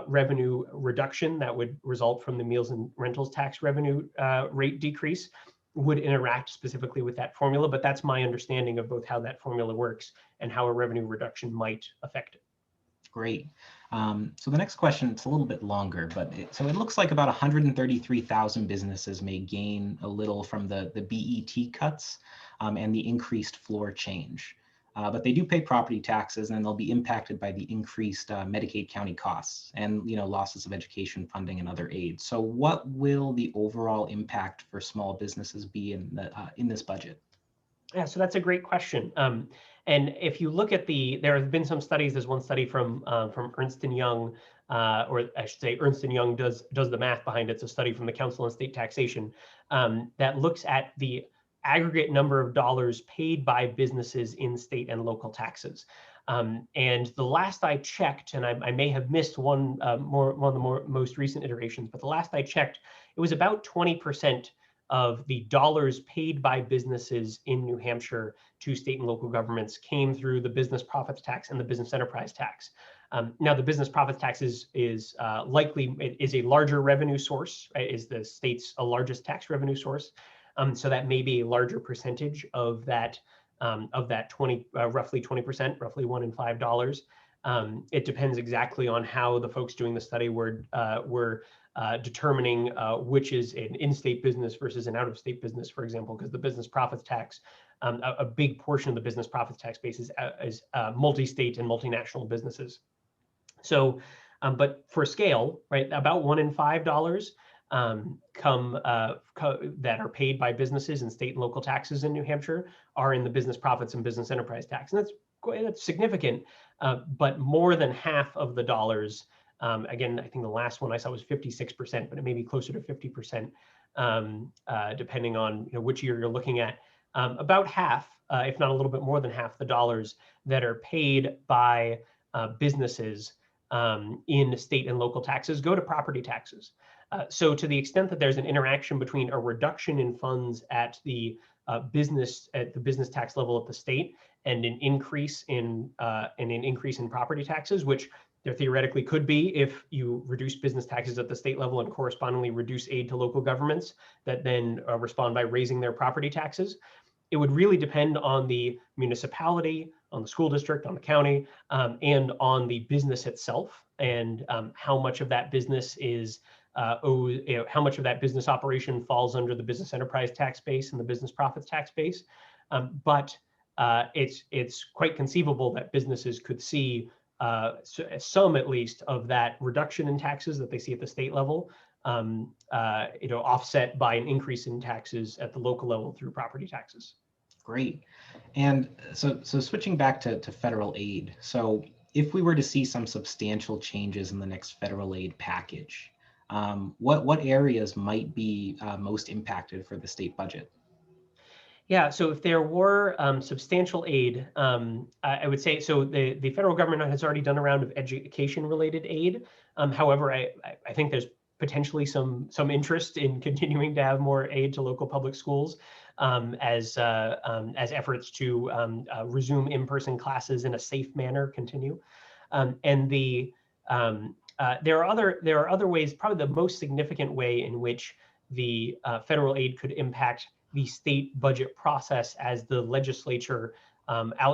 S2: revenue reduction that would result from the meals and rentals tax revenue rate decrease would interact specifically with that formula. But that's my understanding of both how that formula works and how a revenue reduction might affect it.
S3: Great. So the next question, it's a little bit longer, but so it looks like about 133,000 businesses may gain a little from the BET cuts and the increased floor change. But they do pay property taxes, and they'll be impacted by the increased Medicaid county costs and losses of education funding and other aid. So what will the overall impact for small businesses be in this budget?
S2: Yeah, so that's a great question. And if you look at there have been some studies. There's one study from Ernst & Young, or I should say Ernst & Young does the math behind it. It's a study from the Council on State Taxation that looks at the aggregate number of dollars paid by businesses in state and local taxes. And the last I checked, and I may have missed one of the most recent iterations, but the last I checked, it was about 20% of the dollars paid by businesses in New Hampshire to state and local governments came through the business profits tax and the business enterprise tax. Now, the business profits tax is a larger revenue source, right? Is the state's largest tax revenue source. So that may be a larger percentage of that 20, roughly 20%, roughly $1 in $5. It depends exactly on how the folks doing the study were determining which is an in-state business versus an out-of-state business, for example, because the business profits tax, a big portion of the business profits tax base is multi-state and multinational businesses. So, but for scale, right, about $1 in $5 that are paid by businesses in state and local taxes in New Hampshire are in the business profits and business enterprise tax, and that's significant. But more than half of the dollars. Again, I think the last one I saw was 56%, but it may be closer to 50%, depending on which year you're looking at. About half, if not a little bit more than half, the dollars that are paid by businesses in state and local taxes go to property taxes. So to the extent that there's an interaction between a reduction in funds at the business tax level at the state and an increase in property taxes, which there theoretically could be if you reduce business taxes at the state level and correspondingly reduce aid to local governments that then respond by raising their property taxes. it would really depend on the municipality, on the school district, on the county, and on the business itself, and how much of that business is how much of that business operation falls under the business enterprise tax base and the business profits tax base. But it's quite conceivable that businesses could see some, at least, of that reduction in taxes that they see at the state level, offset by an increase in taxes at the local level through property taxes. Great.
S3: And so switching back to federal aid. So if we were to see some substantial changes in the next federal aid package, what areas might be most impacted for the state budget?
S2: Yeah, so if there were substantial aid, I would say, so the federal government has already done a round of education-related aid. However, I think there's potentially some interest in continuing to have more aid to local public schools as efforts to resume in-person classes in a safe manner continue. And there are other ways. Probably the most significant way in which the federal aid could impact the state budget process as the legislature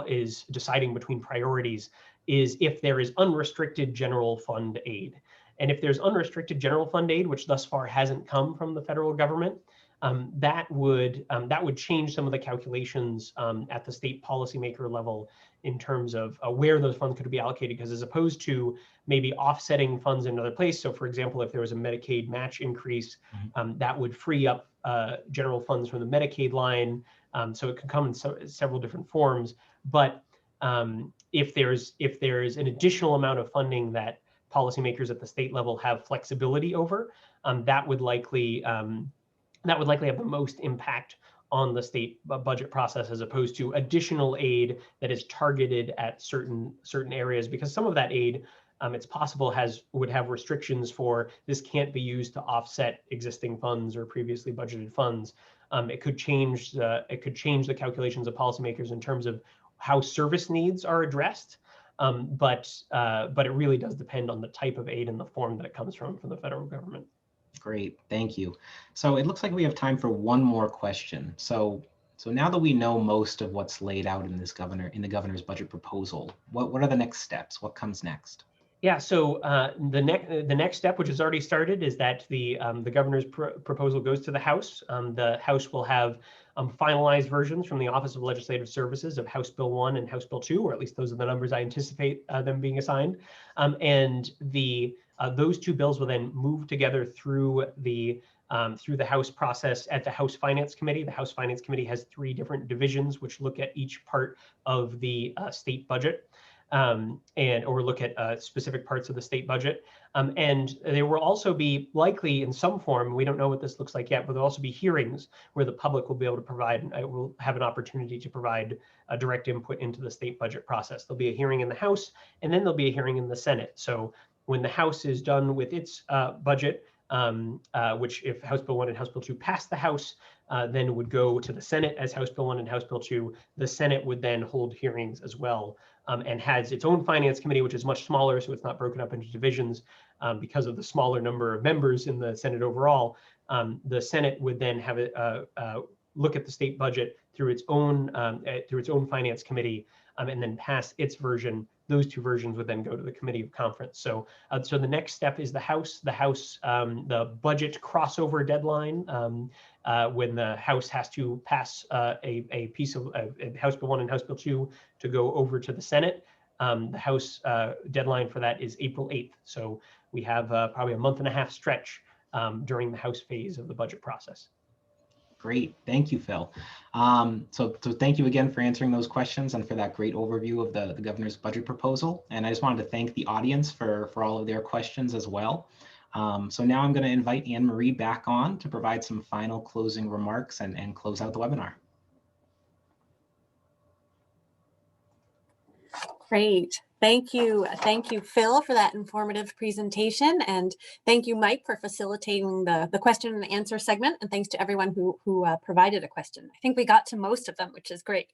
S2: is deciding between priorities is if there is unrestricted general fund aid. And if there's unrestricted general fund aid, which thus far hasn't come from the federal government, that would change some of the calculations at the state policymaker level in terms of where those funds could be allocated. Because as opposed to maybe offsetting funds in another place, so for example, if there was a Medicaid match increase, that would free up general funds from the Medicaid line. So it could come in several different forms. But if there's an additional amount of funding that policymakers at the state level have flexibility over, that would likely have the most impact on the state budget process, as opposed to additional aid that is targeted at certain areas, because some of that aid, it's possible would have restrictions for this can't be used to offset existing funds or previously budgeted funds. It could change the calculations of policymakers in terms of how service needs are addressed. But it really does depend on the type of aid and the form that it comes from the federal government.
S3: Great, thank you. So it looks like we have time for one more question. So now that we know most of what's laid out in the governor's budget proposal, what are the next steps? What comes next?
S2: Yeah, so the next step, which has already started, is that the governor's proposal goes to the House. The House will have finalized versions from the Office of Legislative Services of House Bill 1 and House Bill 2, or at least those are the numbers I anticipate them being assigned. And those two bills will then move together through the House process at the House Finance Committee. The House Finance Committee has 3 different divisions which look at each part of the state budget. Or look at specific parts of the state budget. And there will also be, likely in some form, we don't know what this looks like yet, but there'll also be hearings where the public will be able to provide, will have an opportunity to provide a direct input into the state budget process. There'll be a hearing in the House, and then there'll be a hearing in the Senate. So when the House is done with its budget, which if House Bill 1 and House Bill 2 pass the House, then would go to the Senate as House Bill 1 and House Bill 2. The Senate would then hold hearings as well, and has its own finance committee, which is much smaller, so it's not broken up into divisions because of the smaller number of members in the Senate overall. The Senate would then have a look at the state budget through its own finance committee, and then pass its version. Those 2 versions would then go to the Committee of Conference. So the next step is the House. The budget crossover deadline, when the House has to pass a piece of House Bill 1 and House Bill 2 to go over to the Senate. The House deadline for that is April 8th. So we have probably a month-and-a-half stretch during the House phase of the budget process.
S3: Great, thank you, Phil. So thank you again for answering those questions and for that great overview of the governor's budget proposal. And I just wanted to thank the audience for all of their questions as well. So now I'm going to invite Anne-Marie back on to provide some final closing remarks and close out the webinar.
S1: Great. Thank you, Phil, for that informative presentation, and thank you, Mike, for facilitating the question and answer segment. And thanks to everyone who provided a question. I think we got to most of them, which is great.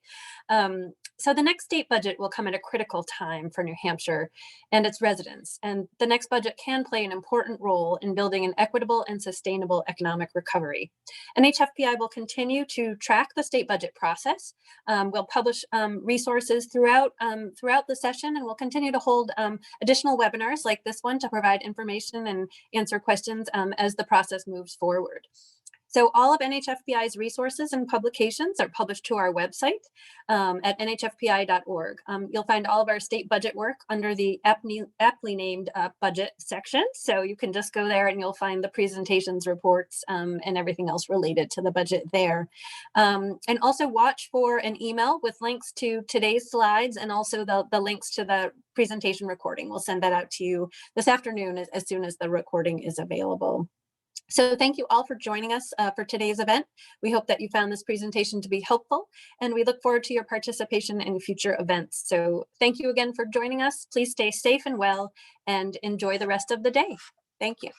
S1: So the next state budget will come at a critical time for New Hampshire and its residents. And the next budget can play an important role in building an equitable and sustainable economic recovery. NHFPI will continue to track the state budget process. We'll publish resources throughout the session, and we'll continue to hold additional webinars like this one to provide information and answer questions as the process moves forward. So all of NHFPI's resources and publications are published to our website at nhfpi.org. You'll find all of our state budget work under the aptly named budget section. So you can just go there and you'll find the presentations, reports, and everything else related to the budget there. And also watch for an email with links to today's slides and also the links to the presentation recording. We'll send that out to you this afternoon as soon as the recording is available. So thank you all for joining us for today's event. We hope that you found this presentation to be helpful, and we look forward to your participation in future events. So thank you again for joining us. Please stay safe and well and enjoy the rest of the day. Thank you.